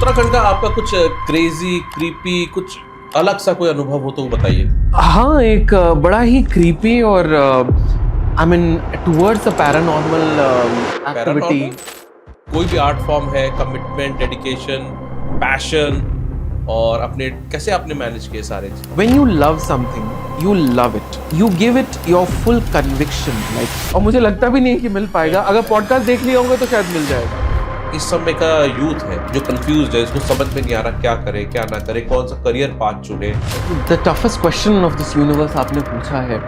उत्तराखंड का आपका कुछ क्रेजी क्रीपी कुछ अलग सा कोई अनुभव हो तो बताइए। हाँ, एक बड़ा ही क्रीपी और I mean towards a paranormal activity. कोई भी आर्ट फॉर्म है, कमिटमेंट, डेडिकेशन, पैशन, और अपने कैसे आपने मैनेज किए सारे चीज? When you love something you love it, you give it your full conviction like. और मुझे लगता भी नहीं कि मिल पाएगा। अगर पॉडकास्ट देख लिया होगा तो शायद मिल जाएगा। इस समय का यूथ है जो कंफ्यूज है, इसको समझ में नहीं आ रहा क्या करे क्या ना करे, कौन सा करियर पाथ चुने। The toughest question of this universe आपने पूछा है,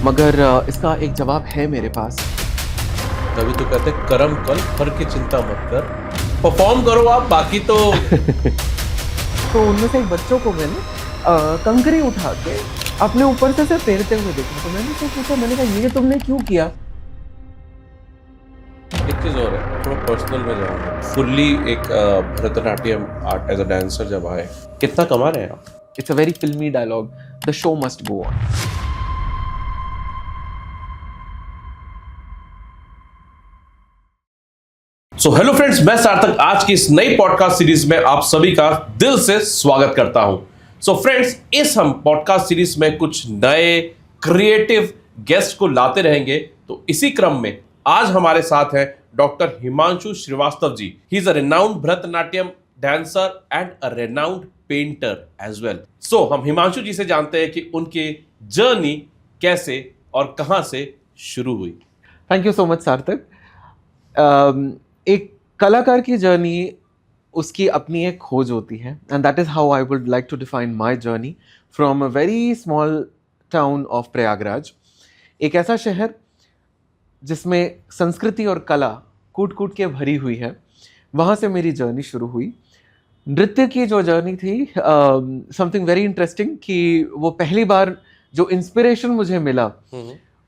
मगर इसका एक जवाब है मेरे पास। तभी तो कहते हैं कर्म कल, फल की चिंता मत कर, परफॉर्म करो आप, बाकी तो तो उनमें से एक बच्चों को मैंने कंकरी उठा के अपने ऊपर से तैरते हुए देखा, तो मैंने तो पूछा, मैंने कहा ये तुमने क्यों किया? एक चीज और है, थोड़ा पर्सनल में जाऊंगा। फुल्ली एक Bharatanatyam art as a dancer जब आए, कितना कमा रहे हैं आप? इट्स अ वेरी फिल्मी dialogue, the show must go on. So hello friends, मैं सार्थक आज की इस नई पॉडकास्ट सीरीज में आप सभी का दिल से स्वागत करता हूं। सो फ्रेंड्स, इस हम पॉडकास्ट सीरीज में कुछ नए क्रिएटिव गेस्ट को लाते रहेंगे। तो इसी क्रम में आज हमारे साथ हैं doctor Himanshu Shrivastava ji. He is a renowned Bharatanatyam dancer and a renowned painter as well. So हम हिमांशु जी से जानते हैं कि उनकी जर्नी कैसे और कहां से शुरू हुई। थैंक यू सो मच सार्थक। एक कलाकार की जर्नी, उसकी अपनी एक खोज होती है, and that is how I would like to define my journey from a very small town of Prayagraj. एक ऐसा शहर जिसमें संस्कृति और कला कूट कूट के भरी हुई है, वहाँ से मेरी जर्नी शुरू हुई। नृत्य की जो जर्नी थी, समथिंग वेरी इंटरेस्टिंग, कि वो पहली बार जो इंस्पिरेशन मुझे मिला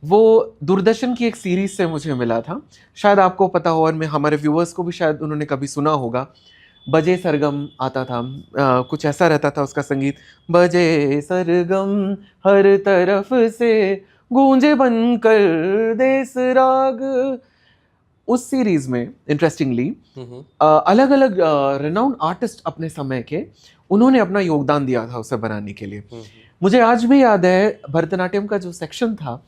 वो दूरदर्शन की एक सीरीज से मुझे मिला था। शायद आपको पता हो, और मैं हमारे व्यूअर्स को भी शायद उन्होंने कभी सुना होगा। बजे सरगम आता था, कुछ ऐसा रहता था उसका संगीत, बजे सरगम हर तरफ से गूंजे बनकर देस राग। उस सीरीज में इंटरेस्टिंगली अलग अलग रेनाउंड आर्टिस्ट अपने समय के, उन्होंने अपना योगदान दिया था उसे बनाने के लिए। मुझे आज भी याद है, भरतनाट्यम का जो सेक्शन था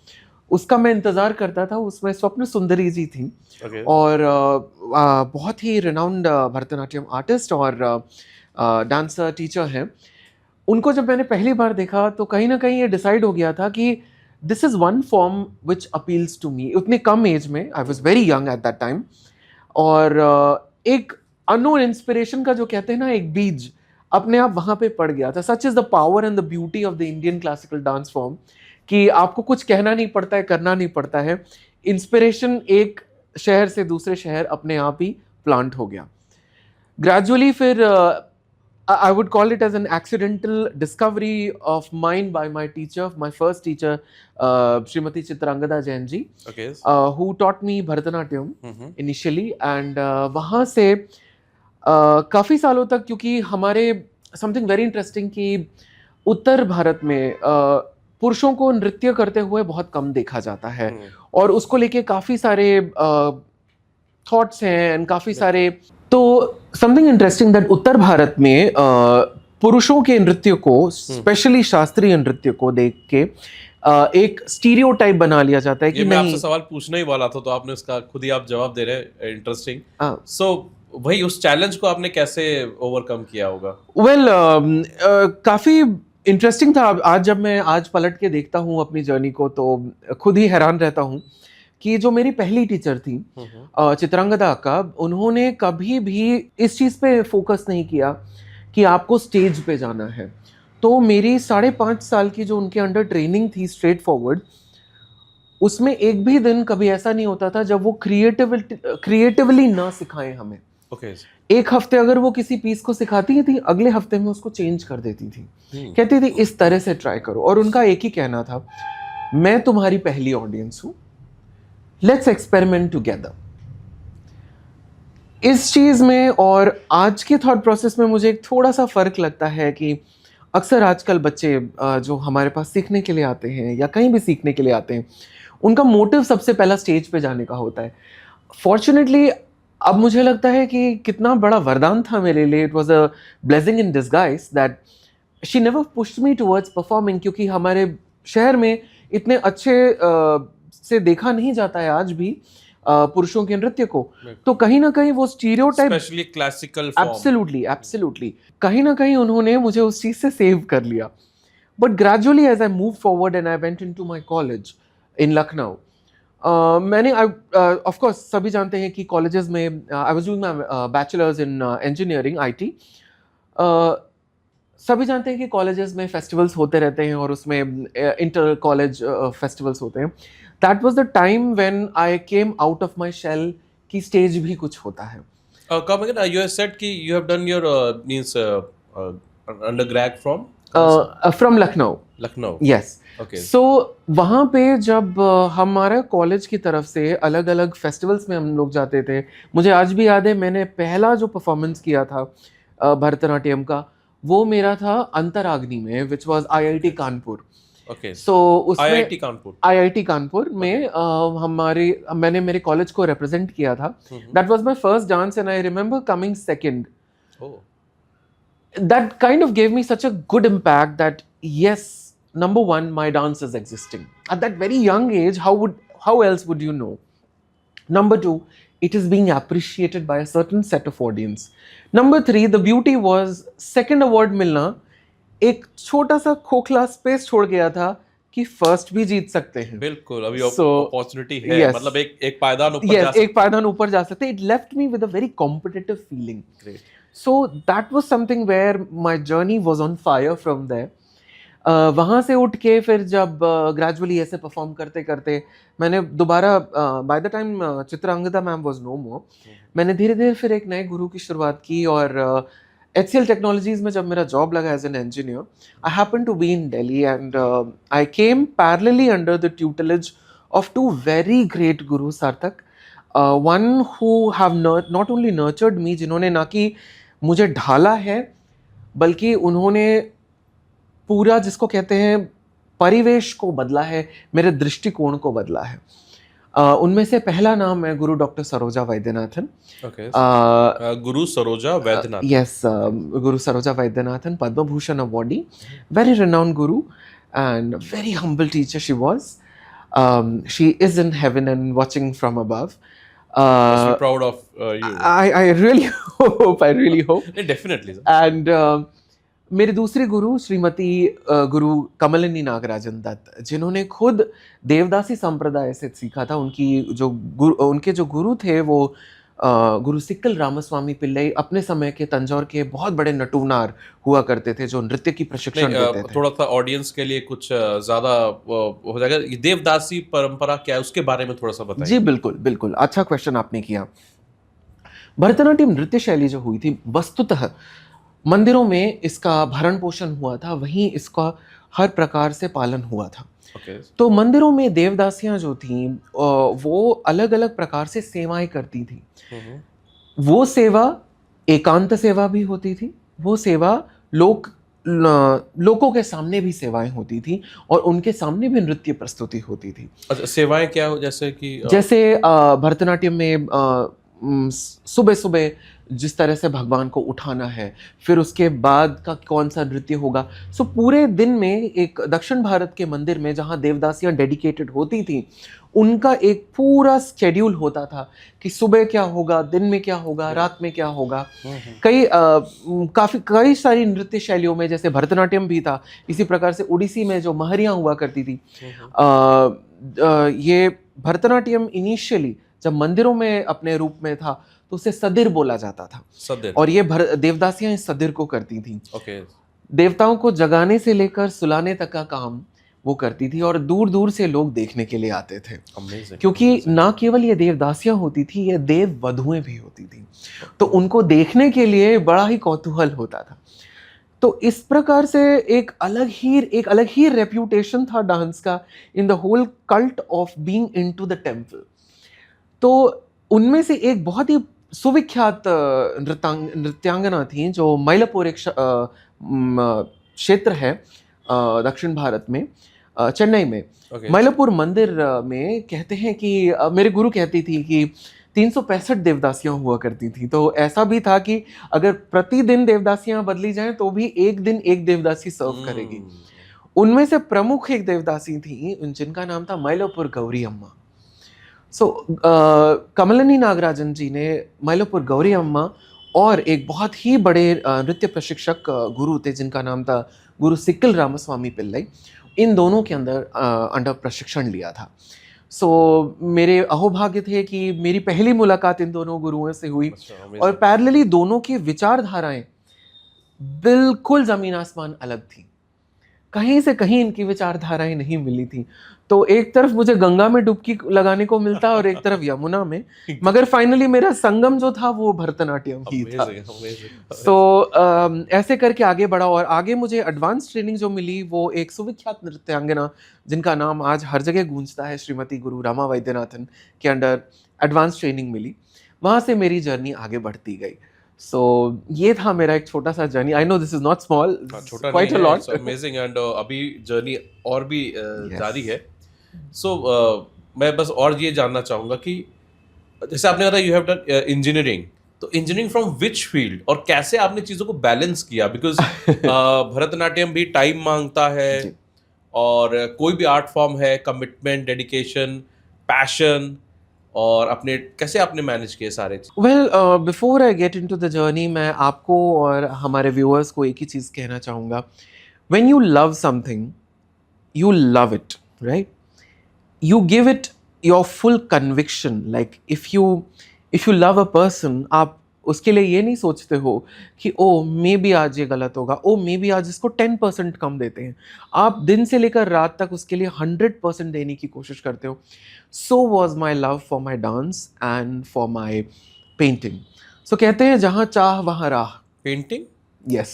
उसका मैं इंतजार करता था। उसमें स्वप्न सुंदरी जी थी, और बहुत ही रेनाउंड भरतनाट्यम आर्टिस्ट और डांसर टीचर हैं। उनको जब मैंने पहली बार देखा तो कहीं ना कहीं ये डिसाइड हो गया था कि this is one form which appeals to me. उतने कम एज में, I was very young at that time, और एक अननोन इंस्पिरेशन का जो कहते हैं ना, एक बीज अपने आप वहां पे पड़ गया था। Such is the power and the beauty of the Indian classical dance form, कि आपको कुछ कहना नहीं पड़ता है, करना नहीं पड़ता है। इंस्पिरेशन एक शहर से दूसरे शहर अपने आप ही प्लांट हो गया। ग्रेजुअली फिर I would call it as an accidental discovery of mine by my teacher, my first teacher, Srimati Chitrangada Jain ji, who taught me Bharatanatyam initially, and वहाँ से काफ़ी सालों तक, क्योंकि हमारे something very interesting कि उत्तर भारत में पुरुषों को नृत्य करते हुए बहुत कम देखा जाता है, और उसको लेके काफ़ी सारे थॉट्स हैं एंड काफ़ी सारे। तो समथिंग इंटरेस्टिंग दैट उत्तर भारत में पुरुषों के नृत्य को, स्पेशली शास्त्रीय नृत्य को देख के एक स्टीरियोटाइप बना लिया जाता है कि मैं नहीं। आपसे सवाल पूछने ही वाला था, तो आपने उसका खुद ही आप जवाब दे रहे हैं। इंटरेस्टिंग। सो वही, उस चैलेंज को आपने कैसे ओवरकम किया होगा? वेल, काफ़ी इंटरेस्टिंग था। आज जब मैं आज पलट के देखता हूँ अपनी जर्नी को, तो खुद ही हैरान रहता हूँ कि जो मेरी पहली टीचर थी चित्रांगदा का, उन्होंने कभी भी इस चीज़ पे फोकस नहीं किया कि आपको स्टेज पे जाना है। तो मेरी 5.5 साल की जो उनके अंडर ट्रेनिंग थी स्ट्रेट फॉरवर्ड, उसमें एक भी दिन कभी ऐसा नहीं होता था जब वो क्रिएटिवली ना सिखाएं हमें। एक हफ्ते अगर वो किसी पीस को सिखाती थी, अगले हफ्ते में उसको चेंज कर देती थी। कहती थी इस तरह से ट्राई करो, और उनका एक ही कहना था, मैं तुम्हारी पहली ऑडियंस हूँ, लेट्स एक्सपेरिमेंट टुगेदर। इस चीज़ में और आज के थॉट प्रोसेस में मुझे एक थोड़ा सा फ़र्क लगता है कि अक्सर आजकल बच्चे जो हमारे पास सीखने के लिए आते हैं या कहीं भी सीखने के लिए आते हैं, उनका मोटिव सबसे पहला स्टेज पे जाने का होता है। फॉर्चुनेटली अब मुझे लगता है कि कितना बड़ा वरदान था मेरे लिए. It was a blessing in disguise that she never pushed me towards performing, क्योंकि हमारे शहर में इतने अच्छे से देखा नहीं जाता है आज भी पुरुषों के नृत्य को. तो कहीं ना कहीं वो stereotype, specially classical form. Absolutely absolutely, कहीं ना कहीं उन्होंने मुझे उस चीज से सेव कर लिया. But gradually as I move forward and I went into my college in Lucknow, मैंने ऑफ कोर्स सभी जानते हैं कि कॉलेजेस में I was doing my bachelors in engineering IT. सभी जानते हैं कि कॉलेजेस में फेस्टिवल्स होते रहते हैं और उसमें इंटर कॉलेज फेस्टिवल्स होते हैं. That was the time when I came out of my shell कि स्टेज भी कुछ होता है. Come again. You have said कि you have done your means undergrad from from Lucknow. Lucknow. Yes. Okay. सो वहाँ पे जब हमारा कॉलेज की तरफ से अलग अलग फेस्टिवल्स में हम लोग जाते थे, मुझे आज भी याद है मैंने पहला जो परफॉर्मेंस किया था भरतनाट्यम का, वो मेरा था अंतराग्नि में, which was IIT Kanpur. Okay. सो उसमें IIT कानपुर. आईआईटी कानपुर में मैंने मेरे कॉलेज को रिप्रेजेंट किया था. That was my first dance and I remember coming second. Oh. That kind of gave me such a good impact that yes, number one, my dance is existing at that very young age. How else would you know? Number two, it is being appreciated by a certain set of audience. Number three, the beauty was second award मिलना एक छोटा सा खोखला space छोड़ गया था कि first भी जीत सकते हैं. बिल्कुल. अभी So, अपॉर्चुनिटी है. yes. मतलब एक पायदान ऊपर जा Yes, सकते एक पायदान ऊपर जा सकते. It left me with a very competitive feeling. Great. So that was something where my journey was on fire from there. वहाँ से उठ के फिर जब ग्रेजुअली ऐसे परफॉर्म करते करते मैंने दोबारा by the time Chitrangada ma'am was no more, मैंने धीरे धीरे फिर एक नए गुरु की शुरुआत की. और HCL टेक्नोलॉजीज में जब मेरा जॉब लगा as an engineer, I happen to be in Delhi and I came parallelly under the tutelage of two very great guru Sarthak. One who have not only nurtured me, जिन्होंने ना कि मुझे ढाला है बल्कि उन्होंने पूरा जिसको कहते हैं परिवेश को बदला है, मेरे दृष्टिकोण को बदला है. उनमें से पहला नाम है गुरु doctor Saroja Vaidyanathan. Okay. Guru Saroja Vaidyanathan. Yes, Guru Saroja Vaidyanathan, Padma Bhushan awardee, very renowned guru and very humble teacher she was. She is in heaven and watching from above. Must be proud of you. I really hope, I really hope. Yeah, definitely. Sir. And मेरे दूसरे गुरु श्रीमती गुरु कमलिनी नागराजन दत्त, जिन्होंने खुद देवदासी संप्रदाय से सीखा था. उनके जो गुरु थे वो गुरु सिक्कल रामस्वामी पिल्लई, अपने समय के तंजौर के बहुत बड़े नटुनार हुआ करते थे जो नृत्य की प्रशिक्षण देते थे. थोड़ा सा ऑडियंस के लिए कुछ ज्यादा हो जाएगा. ये देवदासी परंपरा क्या है उसके बारे में थोड़ा सा बताइए. जी बिल्कुल बिल्कुल, अच्छा क्वेश्चन आपने किया. भरतनाट्यम नृत्य शैली जो हुई थी, वस्तुतः मंदिरों में इसका भरण पोषण हुआ था, वहीं इसका हर प्रकार से पालन हुआ था. Okay. तो मंदिरों में देवदासियां जो थीं वो अलग अलग प्रकार से सेवाएं करती थी. वो सेवा एकांत सेवा भी होती थी, वो सेवा लोगों के सामने भी सेवाएं होती थी और उनके सामने भी नृत्य प्रस्तुति होती थी. अच्छा, सेवाएं क्या हो? जैसे कि जैसे भरतनाट्यम में सुबह सुबह जिस तरह से भगवान को उठाना है, फिर उसके बाद का कौन सा नृत्य होगा. सो पूरे दिन में एक दक्षिण भारत के मंदिर में जहाँ देवदासियाँ डेडिकेटेड होती थी, उनका एक पूरा शेड्यूल होता था कि सुबह क्या होगा, दिन में क्या होगा, रात में क्या होगा. कई सारी नृत्य शैलियों में, जैसे भरतनाट्यम भी था, इसी प्रकार से उड़ीसी में जो महरियाँ हुआ करती थी. ये भरतनाट्यम इनिशियली जब मंदिरों में अपने रूप में था तो उसे सदिर बोला जाता था. सदिर. और ये देवदासियां इस सदिर को करती थी. Okay. देवताओं को जगाने से लेकर सुलाने तक का काम वो करती थी और दूर दूर से लोग देखने के लिए आते थे. Amazing. क्योंकि ना केवल ये देवदासियां होती थी, ये देव वधुएं भी होती थी, तो उनको देखने के लिए बड़ा ही कौतूहल होता था. तो इस प्रकार से एक अलग ही रेप्यूटेशन था डांस का in the whole cult of being into the temple. तो उनमें से एक बहुत ही सुविख्यात नृत्यांगना थी जो मैलापुर एक क्षेत्र है दक्षिण भारत में, चेन्नई में. Okay. मैलापुर मंदिर में कहते हैं कि मेरे गुरु कहती थी कि 365 देवदासियां हुआ करती थी, तो ऐसा भी था कि अगर प्रतिदिन देवदासियां बदली जाएं तो भी एक दिन एक देवदासी सर्व करेगी। उनमें से प्रमुख एक देवदासी थी जिनका नाम था मैलोपुर गौरी अम्मा। सो कमलिनी नागराजन जी ने मैलोपुर गौरी अम्मा और एक बहुत ही बड़े नृत्य प्रशिक्षक गुरु थे जिनका नाम था गुरु सिक्कल रामस्वामी पिल्लई, इन दोनों के अंडर प्रशिक्षण लिया था। सो मेरे अहोभाग्य थे कि मेरी पहली मुलाकात इन दोनों गुरुओं से हुई और पैरेलली दोनों की विचारधाराएं बिल्कुल जमीन आसमान अलग थी। कहीं से कहीं इनकी विचारधाराएं नहीं मिली थी। तो एक तरफ मुझे गंगा में डुबकी लगाने को मिलता और एक तरफ यमुना में, मगर फाइनली मेरा संगम जो था वो भरतनाट्यम ही था। सो ऐसे करके आगे बढ़ा और आगे मुझे एडवांस ट्रेनिंग जो मिली वो एक सुविख्यात नृत्यांगना जिनका नाम आज हर जगह गूंजता है, श्रीमती गुरु रमा वैद्यनाथन के अंडर एडवांस ट्रेनिंग मिली। वहाँ से मेरी जर्नी आगे बढ़ती गई। सो ये था मेरा एक छोटा सा journey. I know this is not small, quite a lot, amazing. And अभी जर्नी और भी जारी है। सो मैं बस और ये जानना चाहूंगा कि जैसे आपने कहा यू हैव डन इंजीनियरिंग, तो इंजीनियरिंग फ्रॉम विच फील्ड और कैसे आपने चीजों को बैलेंस किया? बिकॉज भरतनाट्यम भी टाइम मांगता है और कोई भी आर्ट फॉर्म है, कमिटमेंट, डेडिकेशन, पैशन, और अपने कैसे आपने मैनेज किए सारे चीज? Well, before I get into the journey, मैं आपको और हमारे व्यूअर्स को एक ही चीज़ कहना चाहूँगा। When you love something, you love it, right? You give it your full conviction. Like if you love a person, आप उसके लिए ये नहीं सोचते हो कि ओ मे बी आज ये गलत होगा, ओ मे बी आज इसको 10% कम देते हैं। आप दिन से लेकर रात तक उसके लिए 100% देने की कोशिश करते हो। So was my love for my dance and for my painting. So कहते हैं जहाँ चाह वहाँ राह। Painting? Yes.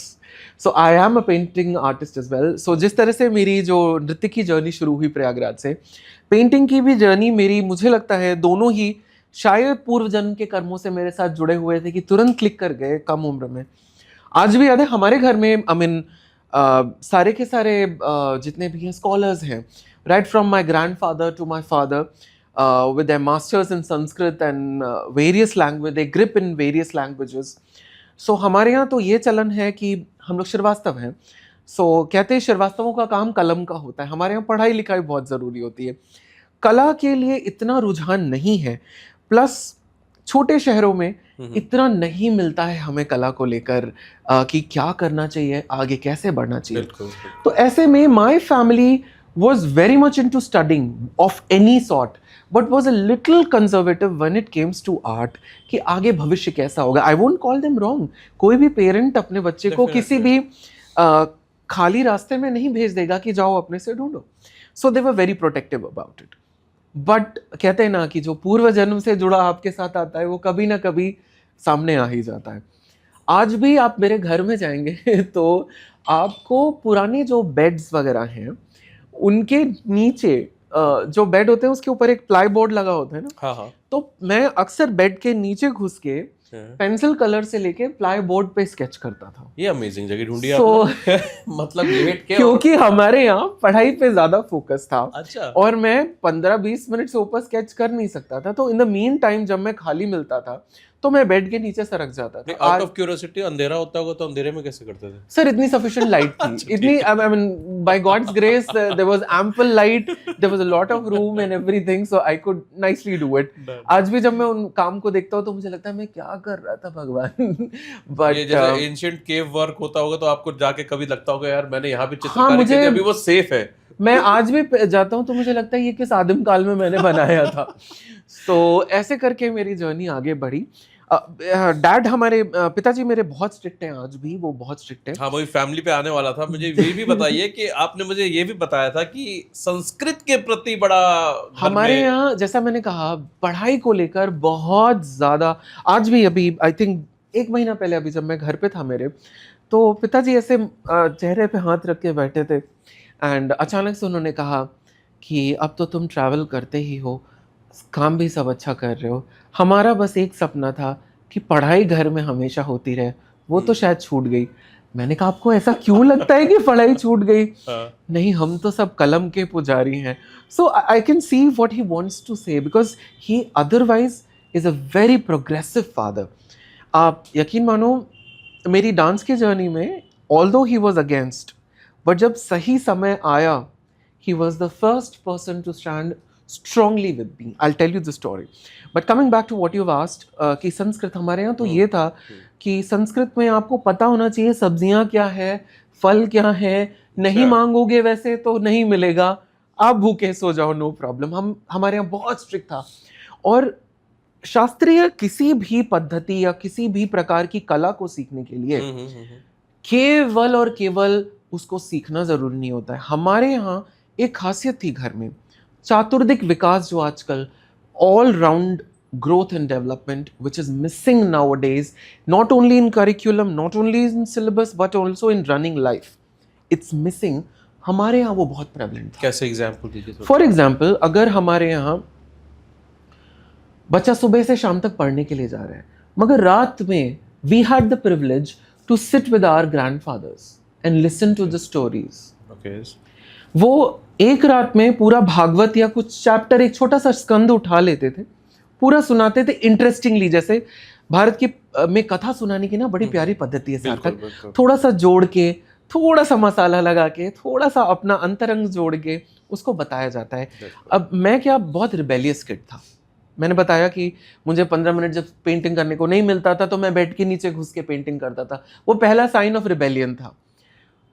So I am a painting artist as well. So जिस तरह से मेरी जो नृत्य की जर्नी शुरू हुई प्रयागराज से, पेंटिंग की भी जर्नी मेरी, मुझे लगता है दोनों ही शायद पूर्व जन्म के कर्मों से मेरे साथ जुड़े हुए थे कि तुरंत क्लिक कर गए कम उम्र में। आज भी याद है हमारे घर में, आई मीन सारे के सारे जितने भी हैं स्कॉलर्स हैं, right from my grandfather to my father, with their masters in Sanskrit and various language, they grip in various languages. So हमारे यहाँ तो ये चलन है कि हम लोग श्रीवास्तव हैं। So कहते हैं श्रीवास्तवों का काम कलम का होता है। हमारे यहाँ पढ़ाई लिखाई बहुत ज़रूरी होती है, कला के लिए इतना रुझान नहीं है। प्लस छोटे शहरों में इतना नहीं मिलता है हमें कला को लेकर कि क्या करना चाहिए, आगे कैसे बढ़ना चाहिए। तो ऐसे में my family was very much into studying of any sort, but was a little conservative when it came to art कि आगे भविष्य कैसा होगा। I won't call them wrong. कोई भी पेरेंट अपने बच्चे को किसी भी खाली रास्ते में नहीं भेज देगा कि जाओ अपने से ढूंढो। So they were very protective about it. But कहते हैं ना कि जो पूर्व जन्म से जुड़ा आपके साथ आता है वो कभी ना कभी सामने आ ही जाता है। आज भी आप मेरे घर में जाएंगे तो आपको पुराने जो बेड्स वगैरह हैं उनके नीचे जो बेड होते हैं उसके ऊपर एक प्लाई बोर्ड लगा होता है ना। हाँ। तो मैं अक्सर बेड के नीचे घुस के पेंसिल कलर से लेके प्लाई बोर्ड पे स्केच करता था। ये अमेजिंग जगह ढूंढी आपने। मतलब लेट के, क्योंकि हमारे यहाँ पढ़ाई पे ज्यादा फोकस था। अच्छा। और मैं 15-20 मिनट से ऊपर स्केच कर नहीं सकता था, तो इन द मीन टाइम जब मैं खाली मिलता था तो मैं बेड के नीचे सरक जाता था। आउट ऑफ क्यूरियोसिटी, अंधेरा होता होगा तो अंधेरे में कैसे करते थे? सर इतनी सफिशिएंट लाइट थी, इतनी, I mean by God's grace there was ample light, there was a lot of room and everything, so I could nicely do it. आज भी जब मैं उन काम को देखता हूँ तो मुझे लगता है मैं क्या कर रहा था भगवान। बट ये जैसे एंशिएंट केव वर्क होता होगा तो आपको जाके कभी लगता होगा यार मैंने यहाँ भी चित्रकारी की थी, अभी वो सेफ है। मैं आज भी जाता हूँ तो मुझे लगता है ये किस आदिम काल में मैंने बनाया था। तो ऐसे करके मेरी जर्नी आगे बढ़ी। डैड हमारे पिताजी मेरे बहुत स्ट्रिक्ट हैं, आज भी वो बहुत स्ट्रिक्ट है। हाँ, वही फैमिली पे आने वाला था। मुझे ये भी बताइए कि आपने मुझे ये भी बताया था कि संस्कृत के प्रति बड़ा हमारे यहाँ, जैसा मैंने कहा, पढ़ाई को लेकर बहुत ज़्यादा, आज भी, अभी आई थिंक 1 महीना पहले अभी जब मैं घर पे था मेरे, तो पिताजी ऐसे चेहरे पे हाथ रख के बैठे थे एंड अचानक से उन्होंने कहा कि अब तो तुम ट्रैवल करते ही हो, काम भी सब अच्छा कर रहे हो, हमारा बस एक सपना था कि पढ़ाई घर में हमेशा होती रहे, वो तो शायद छूट गई। मैंने कहा आपको ऐसा क्यों लगता है कि पढ़ाई छूट गई? नहीं, हम तो सब कलम के पुजारी हैं। So I can see what he wants to say, because he otherwise is a very progressive father. आप यकीन मानो मेरी डांस की जर्नी में although he was against, but जब सही समय आया, he was the first person to stand strongly with me. I'll tell you the story. But coming back to what you've asked, कि संस्कृत हमारे यहाँ तो ये था कि संस्कृत में आपको पता होना चाहिए सब्जियां क्या है, फल क्या है, नहीं मांगोगे वैसे तो नहीं मिलेगा, आप भूखे सो जाओ, नो प्रॉब्लम. हमारे यहाँ बहुत स्ट्रिक्ट था. और शास्त्रीय किसी भी पद्धति या किसी भी प्रकार की कला को सीखने के लिए केवल और केवल उसको सीखना जरूरी नहीं होता है. हमारे यहाँ एक खासियत थी घर में, चातुर्दिक विकास जो आजकल all round growth and development which is missing nowadays, not only in curriculum, not only in syllabus, but also in running life. It's missing. हमारे यहाँ वो बहुत prevalent था. कैसे एग्जाम्पल दीजिए? For example, अगर हमारे यहाँ बच्चा सुबह से शाम तक पढ़ने के लिए जा रहा है, मगर रात में we had the privilege to sit with our grandfathers and listen to the stories. Okay. वो एक रात में पूरा भागवत या कुछ चैप्टर, एक छोटा सा स्कंद उठा लेते थे, पूरा सुनाते थे इंटरेस्टिंगली. जैसे भारत की में कथा सुनाने की ना बड़ी प्यारी पद्धति है सार्थक. थोड़ा सा जोड़ के, थोड़ा सा मसाला लगा के, थोड़ा सा अपना अंतरंग जोड़ के उसको बताया जाता है. अब मैं क्या बहुत रिबेलियस किड था. मैंने बताया कि मुझे 15 मिनट जब पेंटिंग करने को नहीं मिलता था तो मैं बेड के नीचे घुस के पेंटिंग करता था. वो पहला साइन ऑफ रिबेलियन था.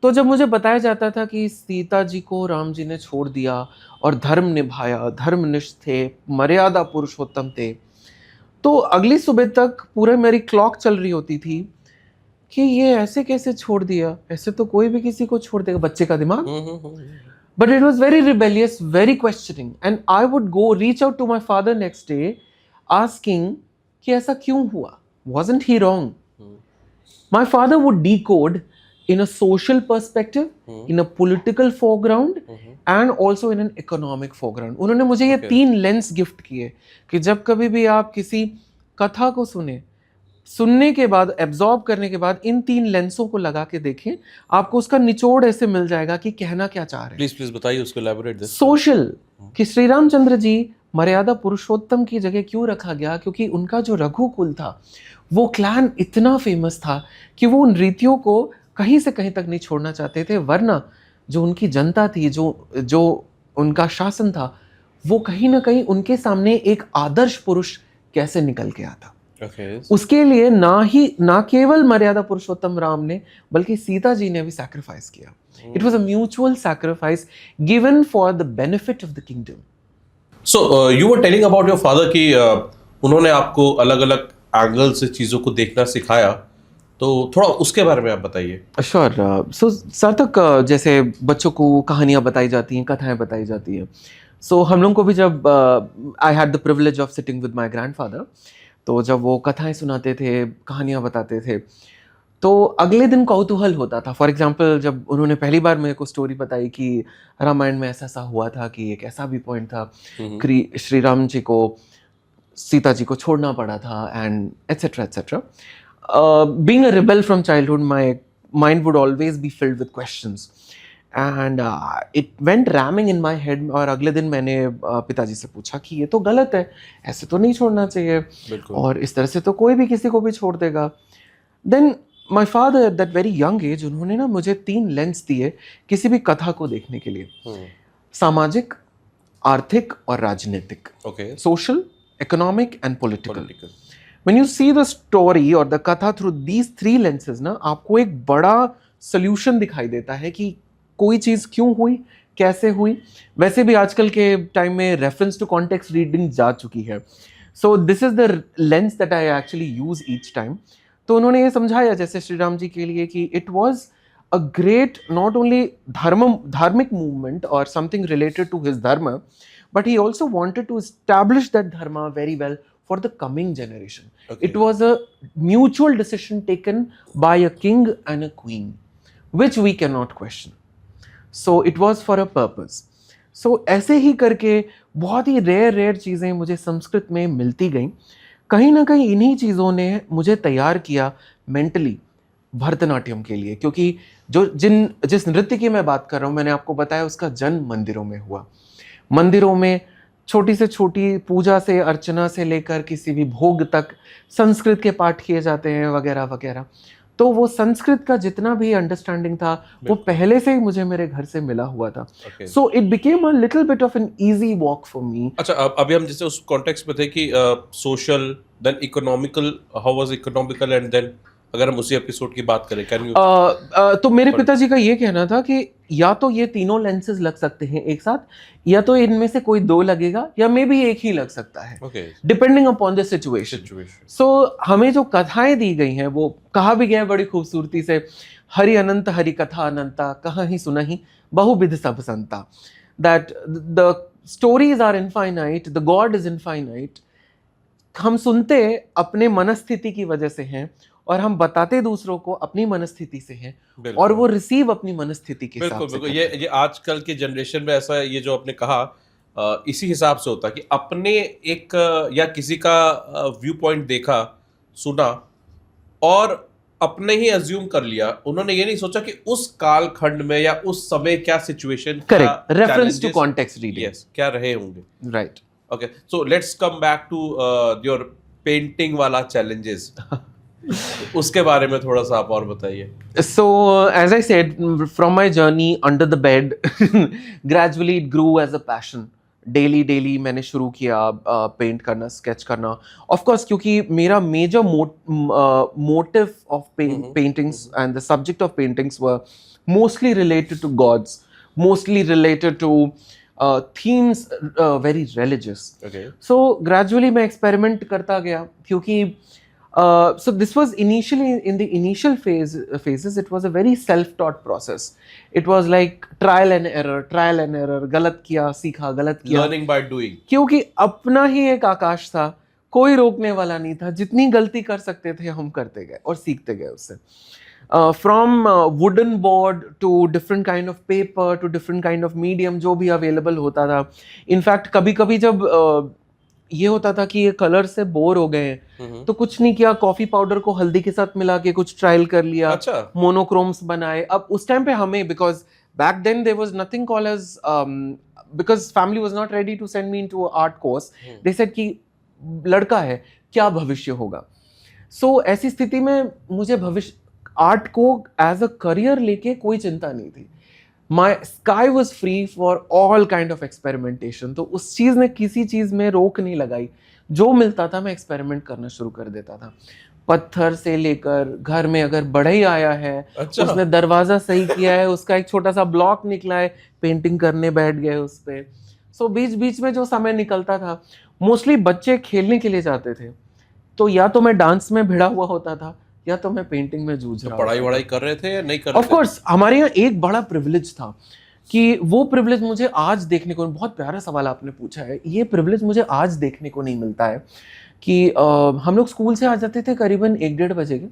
तो जब मुझे बताया जाता था कि सीता जी को राम जी ने छोड़ दिया और धर्म निभाया, धर्मनिष्ठ थे, मर्यादा पुरुषोत्तम थे, तो अगली सुबह तक पूरे मेरी क्लॉक चल रही होती थी कि ये ऐसे कैसे छोड़ दिया, ऐसे तो कोई भी किसी को छोड़ देगा, बच्चे का दिमाग. But it was very rebellious, very questioning, and I would go reach out to my father next day asking कि ऐसा क्यों हुआ, wasn't he wrong? My father would decode in a social perspective, in a political foreground, and also in an economic foreground. उन्होंने मुझे ये 3 lens gift किए कि जब कभी भी आप किसी कथा को सुनने के बाद, एब्जॉर्ब करने के बाद, इन 3 लेंसों को लगा के देखें, आपको उसका निचोड़ ऐसे मिल जाएगा कि कहना क्या चाह रहे हैं. प्लीज बताइए उसको, elaborate. सोशल, कि श्री रामचंद्र जी मर्यादा पुरुषोत्तम की जगह क्यों रखा गया, क्योंकि उनका जो रघुकुल था वो क्लैन इतना फेमस था कि वो उन रीतियों को कहीं से कहीं तक नहीं छोड़ना चाहते थे. वरना जो उनकी जनता थी, जो उनका शासन था, वो कहीं ना कहीं उनके सामने एक आदर्श पुरुष कैसे निकल के आता. उसके लिए ना केवल मर्यादा पुरुषोत्तम राम ने, बल्कि सीता जी ने भी सैक्रिफाइस किया. It was a mutual sacrifice given for the benefit of the kingdom. So you were telling about your father कि उन्होंने आपको अलग अलग एंगल से चीज़ों को देखना सिखाया, तो थोड़ा उसके बारे में आप बताइए. श्योर. सो सार्थक, जैसे बच्चों को कहानियाँ बताई जाती हैं, कथाएं बताई जाती हैं. सो हम लोग को भी जब I had the privilege of sitting with my grandfather, तो जब वो कथाएं सुनाते थे, कहानियाँ बताते थे, तो अगले दिन कौतूहल होता था. फॉर एग्जाम्पल, जब उन्होंने पहली बार मेरे को स्टोरी बताई कि रामायण में ऐसा ऐसा हुआ था, कि एक ऐसा भी पॉइंट था कि श्री राम जी को सीता जी को छोड़ना पड़ा था, and etcetera etcetera. Being a rebel from childhood, my mind would always be filled with questions, and it went ramming in my head. और अगले दिन मैंने पिताजी से पूछा कि ये तो गलत है, ऐसे तो नहीं छोड़ना चाहिए, और इस तरह से तो कोई भी किसी को भी छोड़ देगा. Then my father at that very young age, उन्होंने ना मुझे 3 लेंस दिए किसी भी कथा को देखने के लिए. सामाजिक, आर्थिक और राजनीतिक. Social, economic and political. When you see the story or the katha through these 3 lenses ना, आपको एक बड़ा solution दिखाई देता है कि कोई चीज़ क्यों हुई, कैसे हुई. वैसे भी आजकल के टाइम में reference to context reading जा चुकी है. So this is the lens that I actually use each time. तो उन्होंने ये समझाया जैसे श्री राम जी के लिए कि it was a great not only धार्मिक movement or something related to his dharma, but he also wanted to establish that dharma very well for the coming generation. It was a mutual decision taken by a king and a queen, which we cannot question. So it was for a purpose. So ऐसे ही करके बहुत ही rare चीज़ें मुझे संस्कृत में मिलती गईं. कहीं ना कहीं इन्हीं चीज़ों ने मुझे तैयार किया मेंटली भरतनाट्यम के लिए, क्योंकि जिस नृत्य की मैं बात कर रहा हूँ, मैंने आपको बताया उसका जन्म मंदिरों में हुआ. मंदिरों में छोटी से छोटी पूजा से अर्चना से लेकर किसी भी भोग तक संस्कृत के पाठ किए जाते हैं वगैरह वगैरह। तो वो संस्कृत का जितना भी अंडरस्टैंडिंग था वो पहले से ही मुझे मेरे घर से मिला हुआ था। So it became a little bit of an easy walk for me. अच्छा, अभी हम जैसे उस कॉन्टेक्स्ट में थे कि social then economical, how was economical, and then अगर हम उसी एपिसोड की बात करें, कैन यू? तो मेरे पिताजी का ये कहना था कि या तो ये तीनों लेंसेज लग सकते हैं एक साथ, या तो इनमें से कोई दो लगेगा, या मे भी एक ही लग सकता है, डिपेंडिंग अपॉन द सिचुएशन। सो हमें जो कथाएं दी गई हैं वो कहा भी गया है बड़ी खूबसूरती से, हरि अनंत हरि कथा अनंता, कहाँ ही सुनहि बहुविध सब संता, that the stories are infinite, the god is infinite. हम सुनते अपने मनस्थिति की वजह से हैं, और हम बताते दूसरों को अपनी मनस्थिति से हैं, और वो रिसीव अपनी मनस्थिति के साथ। बिल्कुल। ये आजकल की जनरेशन में ऐसा, ये जो आपने कहा, इसी हिसाब से होता है कि अपने एक या किसी का व्यू पॉइंट देखा, सुना और अपने ही अज्यूम कर लिया। उन्होंने ये नहीं सोचा कि उस काल खंड में या उस समय क्या situation, correct, reference to context reading, yes, क्या रहे होंगे। Right. Okay, so let's come back to your painting वाला चैलेंजेस। उसके बारे में थोड़ा सा आप और बताइए। So, as I said, from my journey under the bed, gradually it grew as a passion. Daily मैंने शुरू किया पेंट करना, स्केच करना। ऑफ कोर्स क्योंकि मेरा major motive of paintings and the subject of paintings were mostly related to gods, mostly related to themes very religious. So gradually मैं experiment करता गया, क्योंकि so this was initially, in the initial phases it was a very self-taught process. It was like trial and error, गलत किया, सीखा, गलत किया, learning by doing। क्योंकि अपना ही एक आकाश था, कोई रोकने वाला नहीं था, जितनी गलती कर सकते थे हम करते गए और सीखते गए उससे। From wooden board to different kind of paper to different kind of medium जो भी available होता था। इनफैक्ट कभी कभी जब ये होता था कि ये कलर से बोर हो गए हैं, तो कुछ नहीं किया, कॉफी पाउडर को हल्दी के साथ मिला के कुछ ट्रायल कर लिया। अच्छा। मोनोक्रोम्स बनाए। अब उस टाइम पे हमें, because back then there was nothing called age, because family was not ready to send me into art course, they said कि लड़का है, क्या भविष्य होगा। सो ऐसी स्थिति में मुझे भविष्य आर्ट को एज अ करियर लेके कोई चिंता नहीं थी। My sky was free for all kind of experimentation। तो उस चीज़ ने किसी चीज़ में रोक नहीं लगाई, जो मिलता था मैं एक्सपेरिमेंट करना शुरू कर देता था। पत्थर से लेकर घर में अगर बढ़ई आया है, अच्छा। उसने दरवाजा सही किया है, उसका एक छोटा सा ब्लॉक निकला है, पेंटिंग करने बैठ गए उस पे। सो बीच बीच में जो समय निकलता था, मोस्टली बच्चे खेलने के लिए जाते थे, तो या तो मैं डांस में भिड़ा हुआ होता था, या तो मैं पेंटिंग में जूझ रहा। पढ़ाई वढ़ाई कर रहे थे या नहीं कर रहे थे? ऑफ कोर्स हमारे यहाँ एक बड़ा प्रिविलेज था, कि वो प्रिविलेज मुझे आज देखने को, बहुत प्यारा सवाल आपने पूछा है, ये प्रिविलेज मुझे आज देखने को नहीं मिलता है कि हम लोग स्कूल से आ जाते थे करीबन 1-1:30 बजे के,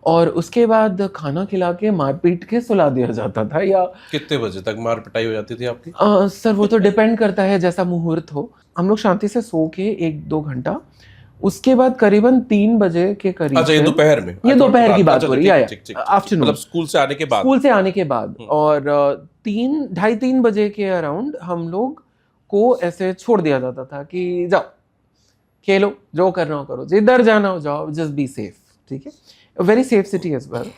और उसके बाद खाना खिला के मार पीट के सुला दिया जाता था। या कितने बजे तक मार पिटाई हो जाती थी आपकी? सर वो तो डिपेंड करता है, जैसा मुहूर्त हो। हम लोग शांति से सो के 1-2 घंटा, उसके बाद करीबन 3 बजे के करीब। अच्छा, ये दोपहर में? ये दोपहर की बात हो रही है, आफ्टरनून, मतलब स्कूल से आने के बाद? स्कूल से आने के बाद। और 3-2:30 बजे के अराउंड हम लोग को ऐसे छोड़ दिया जाता था कि जाओ खेलो, जो करना हो करो, जिधर जाना हो जाओ, जस्ट बी सेफ। ठीक है, very safe city as well.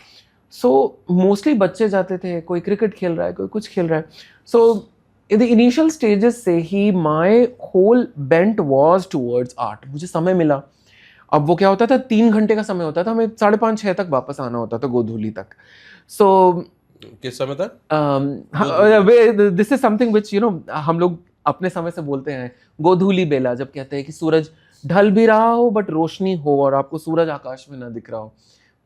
So mostly बच्चे जाते थे, कोई क्रिकेट खेल रहा है, कोई कुछ खेल रहा है। सो in the initial stages से ही my whole bent was towards art। मुझे समय मिला। अब वो क्या होता था, 3 घंटे का समय होता था, हमें 5:30-6 तक वापस आना होता था गोधूली तक। सो किस समय तक? This is something which you know हम लोग अपने समय से बोलते हैं, गोधूली बेला, जब कहते हैं कि सूरज ढल भी रहा हो बट रोशनी हो और आपको सूरज आकाश में ना दिख रहा हो,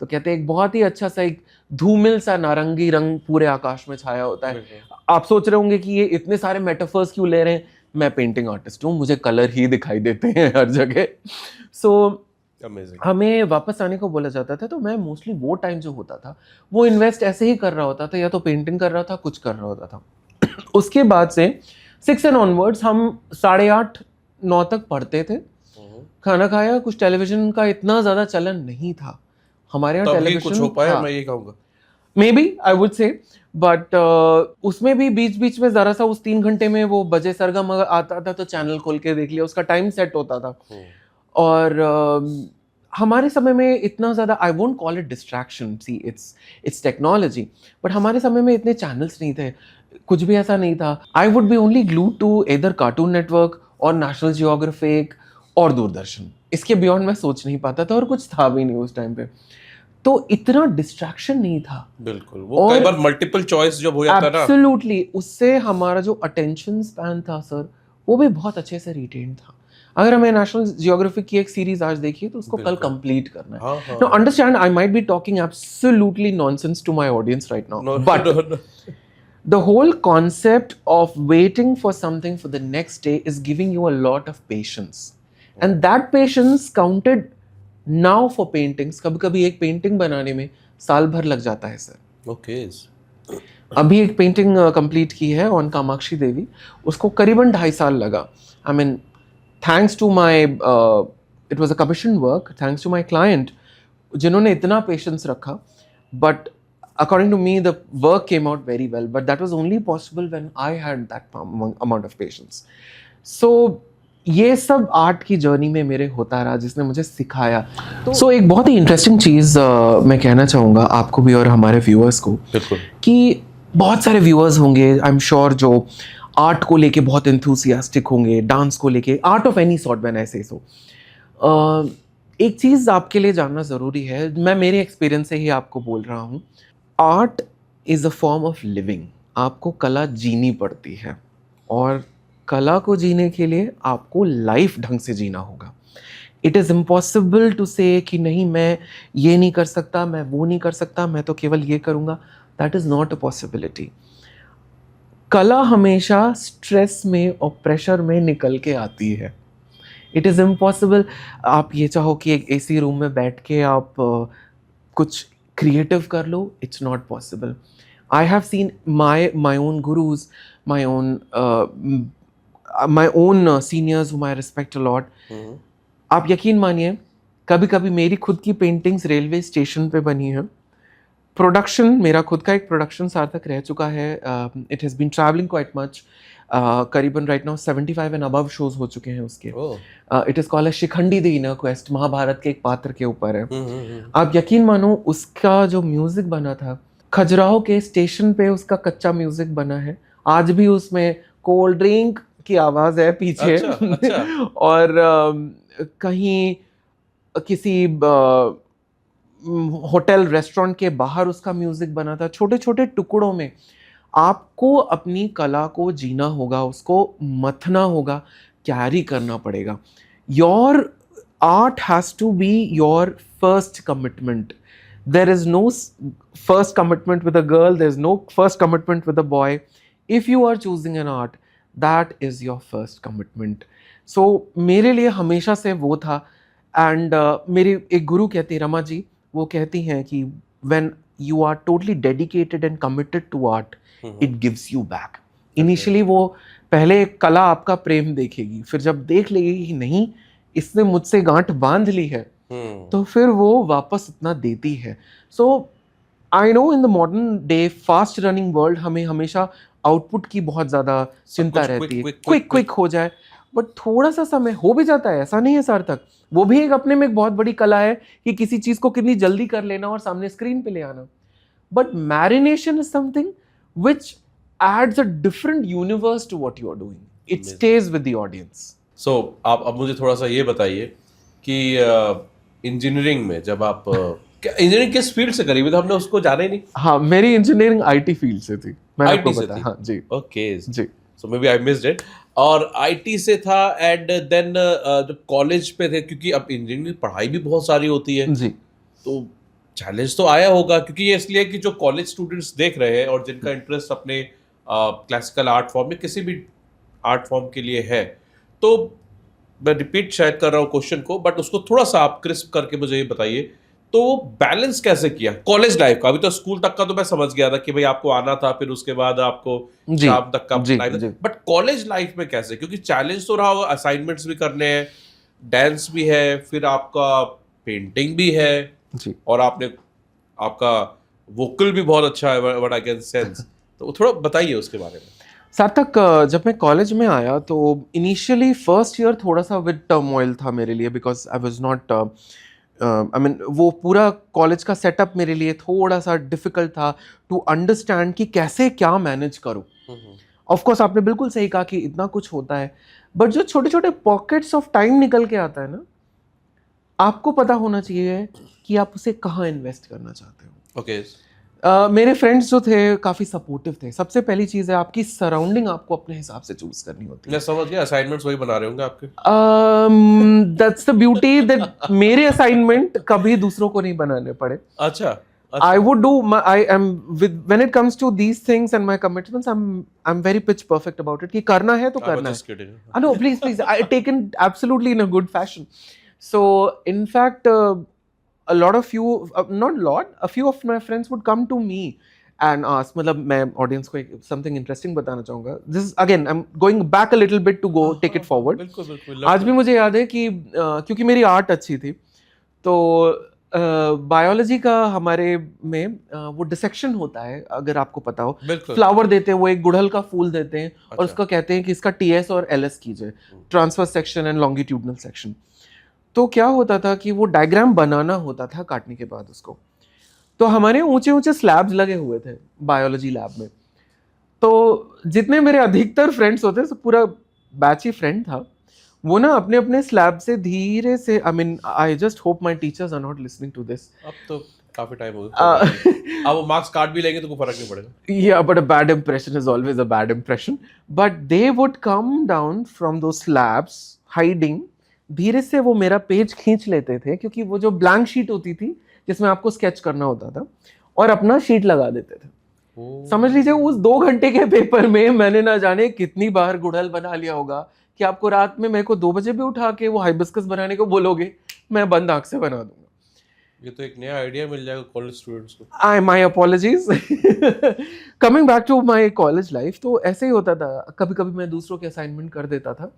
तो कहते हैं एक बहुत ही अच्छा सा एक धूमिल सा नारंगी रंग पूरे आकाश में छाया होता है। आप सोच रहे होंगे कि ये इतने सारे मेटाफर्स क्यों ले रहे हैं, मैं पेंटिंग आर्टिस्ट हूँ, मुझे कलर ही दिखाई देते हैं हर जगह। सो हमें वापस आने को बोला जाता था, तो मैं मोस्टली वो टाइम जो होता था वो इन्वेस्ट ऐसे ही कर रहा होता था, या तो पेंटिंग कर रहा था, कुछ कर रहा होता था। उसके बाद से 6 एंड ऑनवर्ड्स हम 8:30-9 तक पढ़ते थे, खाना खाया, कुछ टेलीविजन का इतना ज़्यादा चलन नहीं था हमारे यहाँ। टेलीविजन कुछ हो पाया, मैं ये कहूँगा maybe I would say, but उसमें भी बीच बीच में जरा सा उस 3 घंटे में वो बजे सरगम अगर आता था तो चैनल खोल के देख लिया, उसका टाइम सेट होता था। और हमारे समय में इतना ज़्यादा, I won't call it distraction, see it's technology, but हमारे समय में इतने चैनल्स नहीं थे, कुछ भी ऐसा नहीं था। I would be only glued to either Cartoon Network और नेशनल जियोग्राफिक और दूरदर्शन। इसके बियॉन्ड मैं सोच नहीं पाता था, और कुछ था भी नहीं उस टाइम पे, तो इतना डिस्ट्रैक्शन नहीं था। बिल्कुल, वो कई बार मल्टीपल चॉइस जब हो जाता है ना, एब्सोल्युटली, उससे हमारा जो अटेंशन स्पैन था सर, वो भी बहुत अच्छे से रिटेन था। अगर हमें नेशनल जियोग्राफिक की एक सीरीज आज देखिए तो उसको कल कंप्लीट करना है। हाँ, no, understand, I might be talking absolutely nonsense to my audience right now, but the whole concept of waiting for something for the next day is giving you a lot of patience, and that patience counted now for paintings। कभी कभी एक painting बनाने में साल भर लग जाता है सर। ओके, अभी एक पेंटिंग कंप्लीट की है ऑन कामाक्षी देवी, उसको करीबन 2.5 साल लगा। I mean, thanks to my, it was a commission work, thanks to my client जिन्होंने इतना पेशेंस रखा। But according to me the work came out very well, but that was only possible when I had that amount of patience। so ये सब art की journey में मेरे होता रहा, जिसने मुझे सिखाया। तो एक बहुत ही इंटरेस्टिंग चीज़ मैं कहना चाहूँगा आपको भी और हमारे व्यूअर्स को, कि बहुत सारे व्यूअर्स होंगे आई एम श्योर जो आर्ट को लेके बहुत एंथुसियास्टिक होंगे, डांस को लेके, art of any sort when I से सो। एक चीज़ आपके लिए जानना ज़रूरी है, मैं मेरे एक्सपीरियंस से ही आपको बोल रहा हूँ, art is a form of living. आपको कला जीनी पड़ती है, और कला को जीने के लिए आपको लाइफ ढंग से जीना होगा। It is impossible to say कि नहीं मैं ये नहीं कर सकता, मैं वो नहीं कर सकता, मैं तो केवल ये करूँगा। That is not a possibility. कला हमेशा स्ट्रेस में और प्रेशर में निकल के आती है। इट इज़ इम्पॉसिबल आप ये चाहो कि एक एसी रूम में बैठ के आप कुछ क्रिएटिव कर लो, it's not possible. I have seen my own gurus, my own seniors whom I respect a lot। आप यकीन मानिए, कभी कभी मेरी खुद की पेंटिंग्स रेलवे स्टेशन पे बनी है। प्रोडक्शन, मेरा खुद का एक प्रोडक्शन सार्थक रह चुका है। It has been travelling quite much, करीबन right now 75 and above shows हो चुके हैं उसके। It is called Shikhandi the inner quest, Mahabharata के एक पात्र के ऊपर है। आप यकीन मानो, उसका जो म्यूजिक बना था, खजुराहो के स्टेशन पे उसका कच्चा म्यूजिक बना है। आज भी उसमें कोल्ड ड्रिंक की आवाज़ है पीछे। अच्छा। और कहीं किसी होटल रेस्टोरेंट के बाहर उसका म्यूजिक बना था। छोटे छोटे टुकड़ों में आपको अपनी कला को जीना होगा, उसको मथना होगा, कैरी करना पड़ेगा। Your art has to be your first commitment. There is no first commitment with a girl, there is no first commitment with a boy. If you are choosing an art, that is your first commitment. So मेरे लिए हमेशा से वो था। And मेरी एक गुरु कहती, रमा जी, वो कहती हैं कि when you are totally dedicated and committed to art, it gives you back। Initially वो पहले कला आपका प्रेम देखेगी, फिर जब देख लेगी कि नहीं इसने मुझसे गांठ बांध ली है, तो फिर वो वापस इतना देती है। So I know in the modern day fast running world हमें हमेशा आउटपुट की बहुत ज़्यादा चिंता रहती है, क्विक हो जाए, बट थोड़ा सा समय हो भी जाता है, ऐसा नहीं है सार्थक। वो भी एक अपने में एक बहुत बड़ी कला है कि किसी चीज को कितनी जल्दी कर लेना और सामने स्क्रीन पे ले आना। But marination is something which adds a different universe to what you are doing. It stays with the audience. So आप अब मुझे थोड़ा सा ये बताइए कि इंजीनियरिंग में जब आप इंजीनियरिंग किस फील्ड से करी? हमने उसको जाना ही नहीं। हाँ, मेरी इंजीनियरिंग आईटी फील्ड से थी। मैंने आपको बताया। हाँ जी। ओके जी। So maybe I missed it. और आईटी से था, एंड देन जब कॉलेज पे थे, क्योंकि अब इंजीनियरिंग पढ़ाई भी बहुत सारी होती है जी, तो चैलेंज तो आया होगा, क्योंकि ये इसलिए कि जो कॉलेज स्टूडेंट्स देख रहे हैं और जिनका इंटरेस्ट अपने क्लासिकल आर्ट फॉर्म में किसी भी आर्ट फॉर्म के लिए है, तो मैं रिपीट शायद कर रहा हूँ क्वेश्चन को, बट उसको थोड़ा सा आप क्रिस्प करके मुझे ये बताइए, तो बैलेंस कैसे किया कॉलेज लाइफ का? अभी तो स्कूल तक का तो मैं समझ गया था कि भाई आपको आना था, फिर उसके बाद आपको शाम तक का लाइफ, बट कॉलेज लाइफ में कैसे? क्योंकि चैलेंज तो रहा होगा, असाइनमेंट्स भी करने हैं, डांस भी है, फिर आपका पेंटिंग भी है जी, और आपने आपका वोकल भी बहुत अच्छा है, व्हाट आई कैन सेंस। तो वो थोड़ा बताइए उसके बारे में। सार्थक, जब मैं कॉलेज में आया तो इनिशियली फर्स्ट ईयर थोड़ा सा विद टर्मोइल था मेरे लिए, because I was not I mean वो पूरा कॉलेज का सेटअप मेरे लिए थोड़ा सा डिफिकल्ट था टू अंडरस्टैंड कि कैसे क्या मैनेज करूं। ऑफ कोर्स आपने बिल्कुल सही कहा कि इतना कुछ होता है, बट जो छोटे छोटे पॉकेट्स ऑफ टाइम निकल के आता है ना, आपको पता होना चाहिए कि आप उसे कहाँ इन्वेस्ट करना चाहते हो। ओके। मेरे फ्रेंड्स जो थे काफ़ी सपोर्टिव थे। सबसे पहली चीज़ है आपकी सराउंडिंग आपको अपने हिसाब से चूज करनी होती है। मैं समझ गया, असाइनमेंट्स वही बना रहे होंगे आपके। दैट्स द ब्यूटी दैट मेरे असाइनमेंट कभी दूसरों को नहीं बनाने पड़े। अच्छा। I would do my, I am with when it comes to these things and my commitments, I'm very pitch perfect about it कि करना है तो करना just है। kidding. No, please, I taken absolutely in a good fashion. So in fact, a lot of you, not lot, a few of my friends would come to me and ask, मतलब मैं audience को something interesting बताना चाहूँगा। This is again, I'm going back a little bit to go take it forward. बिल्कुल बिल्कुल। आज भी मुझे याद है कि क्योंकि मेरी आर्ट अच्छी थी, तो बायोलॉजी का हमारे में वो डिसेक्शन होता है, अगर आपको पता हो। फ्लावर देते हैं, वो एक गुड़हल का फूल देते हैं और उसका कहते हैं कि इसका टीएस और एलएस कीजिए, transverse section and longitudinal section. तो क्या होता था कि वो डायग्राम बनाना होता था काटने के बाद उसको। तो हमारे ऊंचे ऊंचे स्लैब्स लगे हुए थे बायोलॉजी लैब में। तो जितने मेरे अधिकतर फ्रेंड्स होते, पूरा बैच ही फ्रेंड था, वो ना अपने अपने स्लैब से धीरे से, I mean I just hope my teachers are not listening to this. अब तो काफी टाइम हो गया। अब वो मार्क्स काट भी लेंगे तो कोई फर्क नहीं पड़ेगा। Yeah, but a bad impression is always a bad impression. But they would come down from those slabs, hiding. धीरे से वो मेरा पेज खींच लेते थे, क्योंकि वो जो ब्लैंक शीट होती थी जिसमें आपको स्केच करना होता था, और अपना शीट लगा देते थे। समझ लीजिए उस 2 घंटे के पेपर में मैंने ना जाने कितनी बार गुड़हल बना लिया होगा कि आपको रात में मेरे को 2 बजे भी उठा के वो हाइबिस्कस बनाने को बोलोगे, मैं बंद आंख से बना दूंगा। ये तो एक नया आइडिया मिल जाएगा कॉलेज स्टूडेंट्स को। My apologies. Coming back to my college life, तो ऐसे ही होता था, कभी कभी मैं दूसरों के असाइनमेंट कर देता था,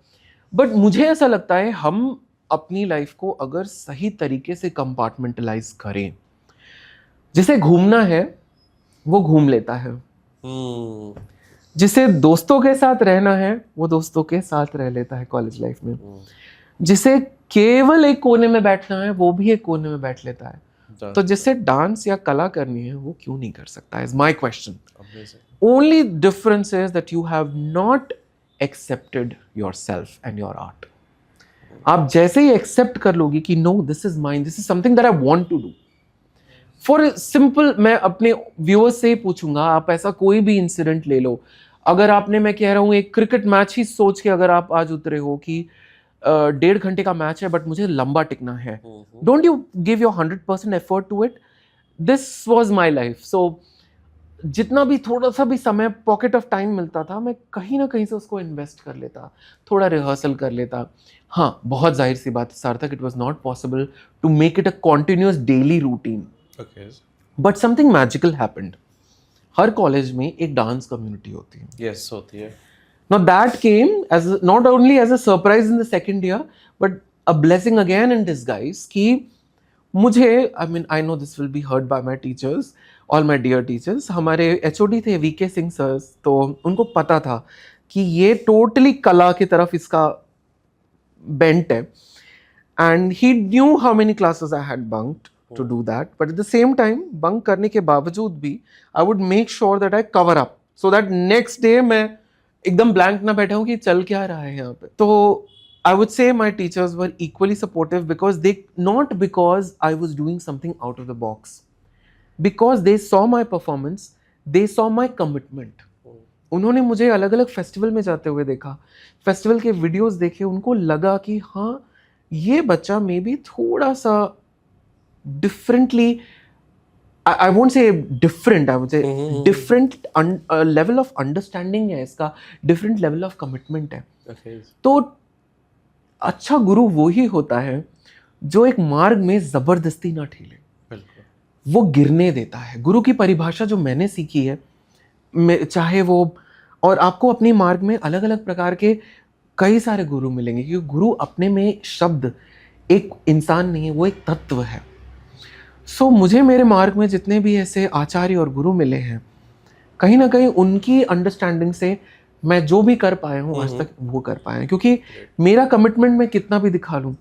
बट मुझे ऐसा लगता है हम अपनी लाइफ को अगर सही तरीके से कंपार्टमेंटलाइज करें, जिसे घूमना है वो घूम लेता है, जिसे दोस्तों के साथ रहना है वो दोस्तों के साथ रह लेता है कॉलेज लाइफ में, जिसे केवल एक कोने में बैठना है वो भी एक कोने में बैठ लेता है। तो जिसे डांस या कला करनी है वो क्यों नहीं कर सकता, is my question. Only difference is that you have not accepted yourself and your art. आप जैसे ही एक्सेप्ट कर लोगी कि no this is mine, this is something that I want to do. For simple, मैं अपने व्यूअर्स से ही पूछूंगा, आप ऐसा कोई भी इंसिडेंट ले लो, अगर आपने, मैं कह रहा हूँ एक क्रिकेट मैच ही सोच के अगर आप आज उतरे हो कि 1.5 घंटे का मैच है बट मुझे लंबा टिकना है, don't you give your 100% effort to it. This was my life. So जितना भी थोड़ा सा भी समय, पॉकेट ऑफ टाइम मिलता था, मैं कहीं ना कहीं से उसको इन्वेस्ट कर लेता, थोड़ा रिहर्सल कर लेता। हाँ, बहुत जाहिर सी बात है Sarthak, it was not possible to make it a continuous daily routine, but something magical happened. हर कॉलेज में एक डांस कम्युनिटी होती है। यस, होती है। Now that came as not only as a surprise in the second year, but a blessing again in disguise कि मुझे, I mean I know this will be heard by my teachers, all my dear teachers, हमारे HOD थे VK Singh sir, तो उनको पता था कि ये टोटली कला की तरफ इसका बेंट है, and he knew how many classes I had bunked to do that, but at the same time bunk करने के बावजूद भी I would make sure that I cover up so that next day मैं एकदम blank ना बैठा हूँ कि चल क्या रहा है यहाँ पे। तो आई वुड से my teachers were equally supportive, because they, not because I was doing something out of the box, because they saw my performance, they saw my commitment. उन्होंने मुझे अलग अलग फेस्टिवल में जाते हुए देखा, फेस्टिवल के वीडियोज देखे, उनको लगा कि हाँ ये बच्चा मे बी थोड़ा सा differently, I won't say different, I would say different level of understanding है इसका, different level of commitment है। तो अच्छा गुरु वो ही होता है जो एक मार्ग में जबरदस्ती ना ठेले, वो गिरने देता है। गुरु की परिभाषा जो मैंने सीखी है, चाहे वो, और आपको अपनी मार्ग में अलग अलग प्रकार के कई सारे गुरु मिलेंगे, क्योंकि गुरु अपने में शब्द एक इंसान नहीं है, वो एक तत्व है। सो मुझे मेरे मार्ग में जितने भी ऐसे आचार्य और गुरु मिले हैं, कहीं ना कहीं उनकी अंडरस्टैंडिंग से मैं जो भी कर पाया हूँ आज तक वो कर पाया हूँ, क्योंकि मेरा कमिटमेंट मैं कितना भी दिखा लूँ,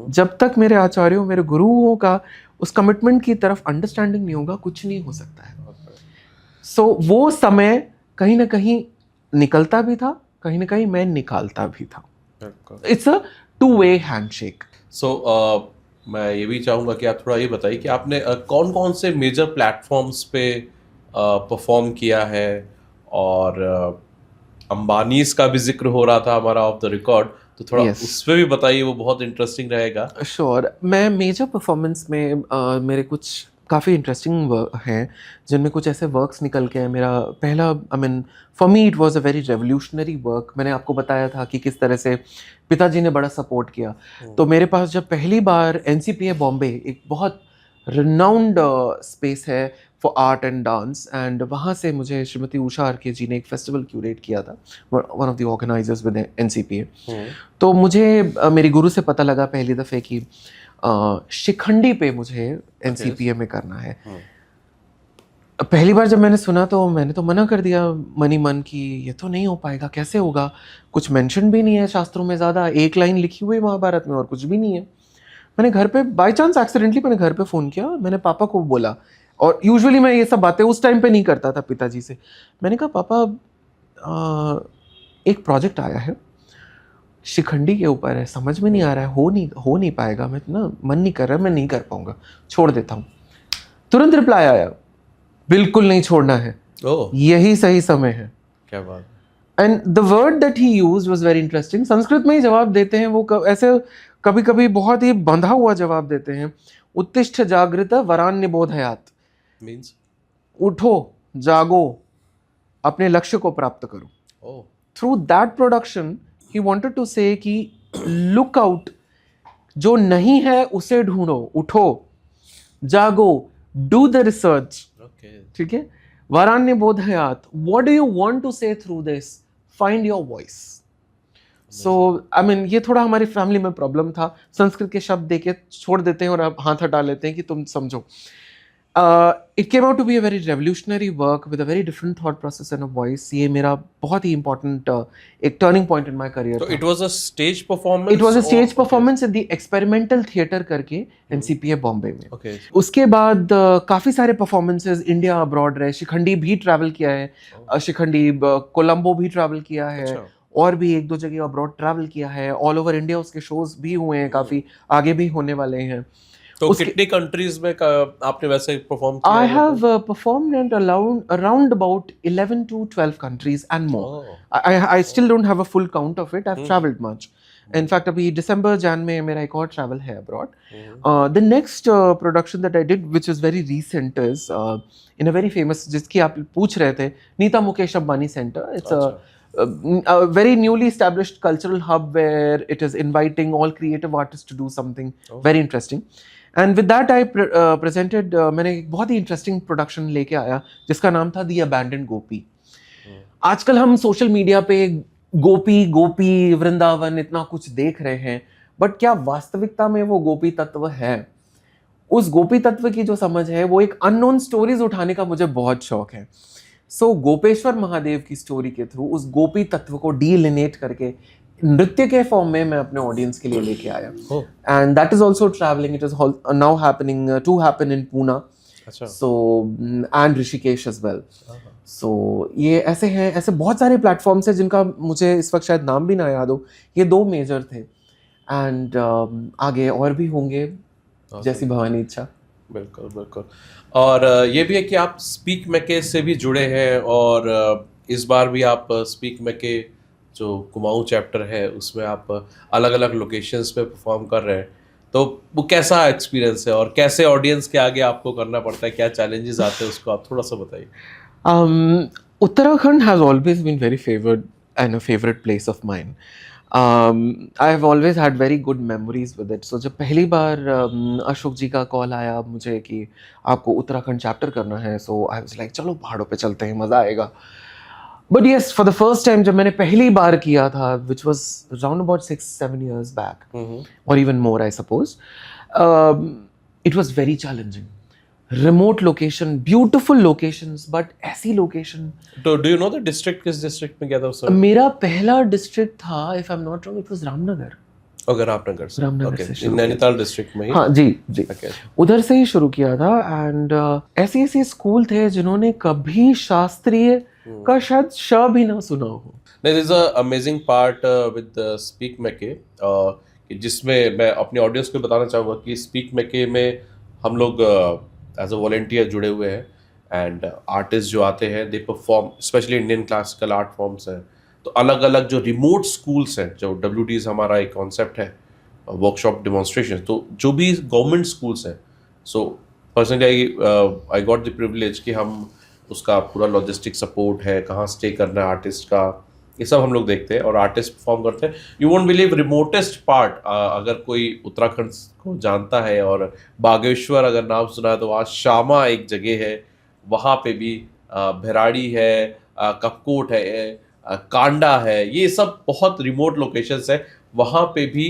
जब तक मेरे आचार्यों मेरे गुरुओं का उस कमिटमेंट की तरफ अंडरस्टैंडिंग नहीं होगा, कुछ नहीं हो सकता है। सो वो समय कहीं ना कहीं निकलता भी था, कहीं ना कहीं मैं निकालता भी था। It's a two way handshake. So मैं ये भी चाहूँगा कि आप थोड़ा ये बताइए कि आपने कौन कौन से मेजर प्लेटफॉर्म्स पे परफॉर्म किया है, और अंबानीज का भी जिक्र हो रहा था हमारा ऑफ द रिकॉर्ड, तो थोड़ा Yes. उस पर भी बताइए, वो बहुत इंटरेस्टिंग रहेगा। श्योर। मैं मेजर परफॉर्मेंस में मेरे कुछ काफ़ी इंटरेस्टिंग हैं, जिनमें कुछ ऐसे वर्क्स निकल के हैं। मेरा पहला, I mean for me it was a very revolutionary work. मैंने आपको बताया था कि किस तरह से पिताजी ने बड़ा सपोर्ट किया। तो मेरे पास जब पहली बार एनसीपीए बॉम्बे, एक बहुत रिनाउंड स्पेस है for art and dance, and वहाँ से मुझे श्रीमती उषा आरके जी ने एक फेस्टिवल क्यूरेट किया था, one of the organisers with NCPA. तो मुझे मेरे गुरु से पता लगा पहली दफ़े कि शिखंडी पे मुझे एनसीपीए में करना है। पहली बार जब मैंने सुना तो मैंने तो मना कर दिया मनी मन कि ये तो नहीं हो पाएगा, कैसे होगा, कुछ मेंशन भी नहीं है शास्त्रों में, ज़्यादा एक लाइन लिखी हुई है महाभारत में और कुछ भी नहीं है। मैंने घर पे बाय चांस एक्सीडेंटली मैंने घर पे फ़ोन किया, मैंने पापा को बोला, और यूजुअली मैं ये सब बातें उस टाइम पे नहीं करता था पिताजी से। मैंने कहा पापा एक प्रोजेक्ट आया है शिखंडी के ऊपर है, समझ में नहीं आ रहा है, हो नहीं पाएगा, मैं ना मन नहीं कर रहा, मैं नहीं कर पाऊंगा, छोड़ देता हूँ। तुरंत रिप्लाई आया, बिल्कुल नहीं छोड़ना है, यही सही समय है। क्या बात। And the word that he used was very interesting. Sanskrit में ही जवाब देते हैं वो, ऐसे कभी कभी बहुत ही बंधा हुआ जवाब देते हैं। उत्तिष्ठ जागृत वरान्य बोधयात, मींस उठो जागो, अपने लक्ष्य को प्राप्त करो। Through that production he wanted to say कि लुक आउट, जो नहीं है उसे ढूंढो, उठो जागो, डू द रिसर्च। ठीक है, वरान्य बोधयात, what do you want to say through this, find your voice. So I mean ये थोड़ा हमारी फैमिली में प्रॉब्लम था, संस्कृत के शब्द देके छोड़ देते हैं और अब हाथ हटा लेते हैं कि तुम समझो। It came out to be a very revolutionary work with a very different thought process and a voice. ये मेरा बहुत ही important एक turning point in my career So था। it was a stage performance? It was a stage performance in the experimental theatre करके NCPA Bombay में। Okay. उसके बाद काफ़ी सारे performances इंडिया अब्रॉड रहे। शिखंडी भी ट्रैवल किया है, शिखंडी कोलंबो भी ट्रैवल किया है, अच्छा। और भी एक दो जगह अब्रॉड ट्रैवल किया है। ऑल ओवर इंडिया उसके शोज भी हुए हैं, काफ़ी आगे भी होने वाले हैं। तो कितनी कंट्रीज में आपने वैसे परफॉर्म किया? I have performed at around about 11 to 12 countries and more. I still don't have a full count of it. I've traveled much. In fact, अभी December Jan में मेरा एक और travel है abroad. The next production that I did, which is very recent, is in a very famous, जिसकी आप पूछ रहे थे, Nita Mukesh Ambani Center. It's a very newly established cultural hub where it is inviting all creative artists to do something very interesting. And with that I presented, मैंने एक बहुत ही interesting production लेके आया जिसका नाम था दी अबैंडन्ड गोपी। आजकल हम सोशल मीडिया पे गोपी गोपी वृंदावन इतना कुछ देख रहे हैं, बट क्या वास्तविकता में वो गोपी तत्व है? उस गोपी तत्व की जो समझ है वो एक अननोन स्टोरीज उठाने का मुझे बहुत शौक है। सो गोपेश्वर महादेव की स्टोरी के थ्रू उस गोपी तत्व को डीलिनेट करके नृत्य के फॉर्म में मैं अपने ऑडियंस के लिए लेके आया। And that is also travelling, it is now happening to happen in Poona, so and Rishikesh as well. So ये ऐसे हैं, ऐसे बहुत सारे प्लेटफॉर्म्स हैं जिनका मुझे इस वक्त शायद नाम भी ना याद हो। ये दो मेजर थे, एंड आगे और भी होंगे जैसी भवानी इच्छा। बिल्कुल बिल्कुल। और ये भी है कि आप स्पीक मैके से भी जुड़े हैं, और इस बार भी आप स्पीक मैके जो कुमाऊं चैप्टर है उसमें आप अलग अलग लोकेशंस पे परफॉर्म कर रहे हैं, तो वो कैसा एक्सपीरियंस है और कैसे ऑडियंस के आगे आपको करना पड़ता है, क्या चैलेंजेस आते हैं, उसको आप थोड़ा सा बताइए। Uttarakhand has always been very favored and a favorite place of mine. I have always had very good memories with it. So जब पहली बार अशोक जी का कॉल आया मुझे कि आपको उत्तराखंड चैप्टर करना है, so I was like चलो पहाड़ों पे चलते हैं, मज़ा आएगा। But yes, for the first time जब मैंने पहली बार किया था, which was around about 6-7 years back, or even more I suppose, it was very challenging. Remote location, beautiful locations, but ऐसी लोकेशन। तो do you know the district, किस district में गया था सर? मेरा पहला डिस्ट्रिक्ट था, if I am not wrong, it was Ramnagar. Okay, Ramnagar से। रामनगर ओके, से शुरू नैनीताल डिस्ट्रिक्ट में ही। हाँ जी जी, Okay. उधर से ही शुरू किया था। एंड ऐसे ऐसे स्कूल थे जिन्होंने कभी शास्त्रीय का शायद श भी ना सुना हो। There is a amazing part with Speak Mackey, कि जिसमें मैं अपने ऑडियंस को बताना चाहूँगा कि स्पीक मैके में हम लोग एज अ वॉलेंटियर जुड़े हुए हैं, एंड आर्टिस्ट जो आते हैं they perform, specially Indian classical art forms हैं। तो अलग अलग जो रिमोट स्कूल्स हैं, जो WDs हमारा एक कॉन्सेप्ट है, वर्कशॉप डिमॉन्स्ट्रेशन, तो जो भी गवर्नमेंट स्कूल्स हैं, so personally I got the privilege कि हम उसका पूरा लॉजिस्टिक सपोर्ट है, कहाँ स्टे करना है आर्टिस्ट का, ये सब हम लोग देखते हैं और आर्टिस्ट परफॉर्म करते हैं। You won't believe, remotest part, अगर कोई उत्तराखंड को जानता है और बागेश्वर अगर नाम सुना है, तो वहाँ शामा एक जगह है, वहाँ पे भी भैराड़ी है, कपकोट है, कांडा है, ये सब बहुत रिमोट लोकेशंस है। वहाँ पे भी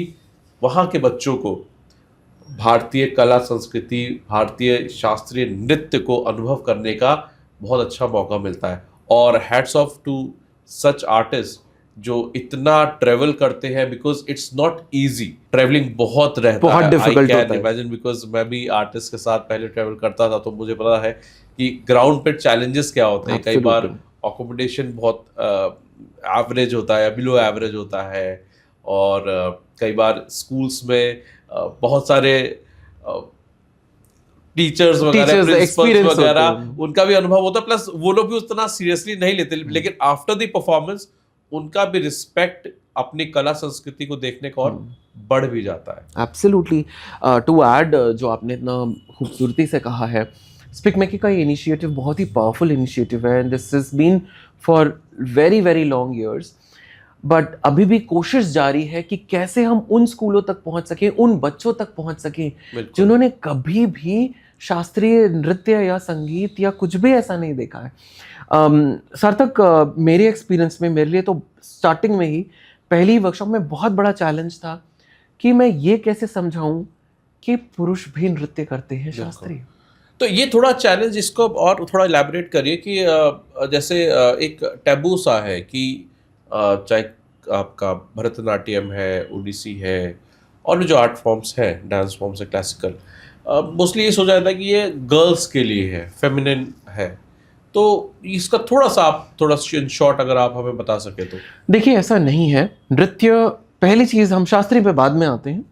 वहाँ के बच्चों को भारतीय कला संस्कृति, भारतीय शास्त्रीय नृत्य को अनुभव करने का बहुत अच्छा मौका मिलता है। और hats off to such artist जो इतना ट्रेवल करते हैं, because it's not easy, travelling बहुत रहता बहुत है। difficult आई होता कैन है। इमेजिन, बिकॉज मैं भी आर्टिस्ट के साथ पहले ट्रेवल करता था, तो मुझे पता है कि ग्राउंड पे चैलेंजेस क्या होते हैं। कई बार Absolutely. अकोमोडेशन बहुत एवरेज होता है, बिलो एवरेज होता है, और कई बार स्कूल्स में बहुत सारे टीचर्स वगैरह, Teachers, प्रिंसिपल्स experience वगैरह, होते हैं। उनका भी अनुभव होता है, प्लस वो लोग भी उतना सीरियसली नहीं लेते, लेकिन आफ्टर द परफॉर्मेंस उनका भी रिस्पेक्ट अपनी कला संस्कृति को देखने का और बढ़ भी जाता है। एब्सोल्युटली। टू ऐड, जो आपने इतना खूबसूरती से कहा है, स्पीक मैकी का ये इनिशिएटिव बहुत ही पावरफुल इनिशिएटिव है, and this has been for very very long years. But अभी भी कोशिश जारी है कि कैसे हम उन स्कूलों तक पहुंच सकें, उन बच्चों तक पहुंच सकें बिल्कुल। जिन्होंने कभी भी शास्त्रीय नृत्य या संगीत या कुछ भी ऐसा नहीं देखा है। सार्थक, मेरे एक्सपीरियंस में, मेरे लिए तो स्टार्टिंग में ही पहली वर्कशॉप में बहुत बड़ा चैलेंज था कि मैं ये कैसे समझाऊं कि पुरुष भी नृत्य करते हैं शास्त्रीय। तो ये थोड़ा चैलेंज, इसको और थोड़ा इलैबोरेट करिए कि जैसे एक टैबू सा है कि चाहे आपका भरतनाट्यम है, ओडिसी है, और भी जो आर्ट फॉर्म्स हैं, डांस फॉर्म्स है क्लासिकल, मोस्टली ये सोचा जाता है कि ये गर्ल्स के लिए है, फेमिनिन है। तो इसका थोड़ा सा आप थोड़ा इन शॉर्ट अगर आप हमें बता सके तो। देखिए, ऐसा नहीं है। नृत्य, पहली चीज, हम शास्त्रीय पे बाद में आते हैं,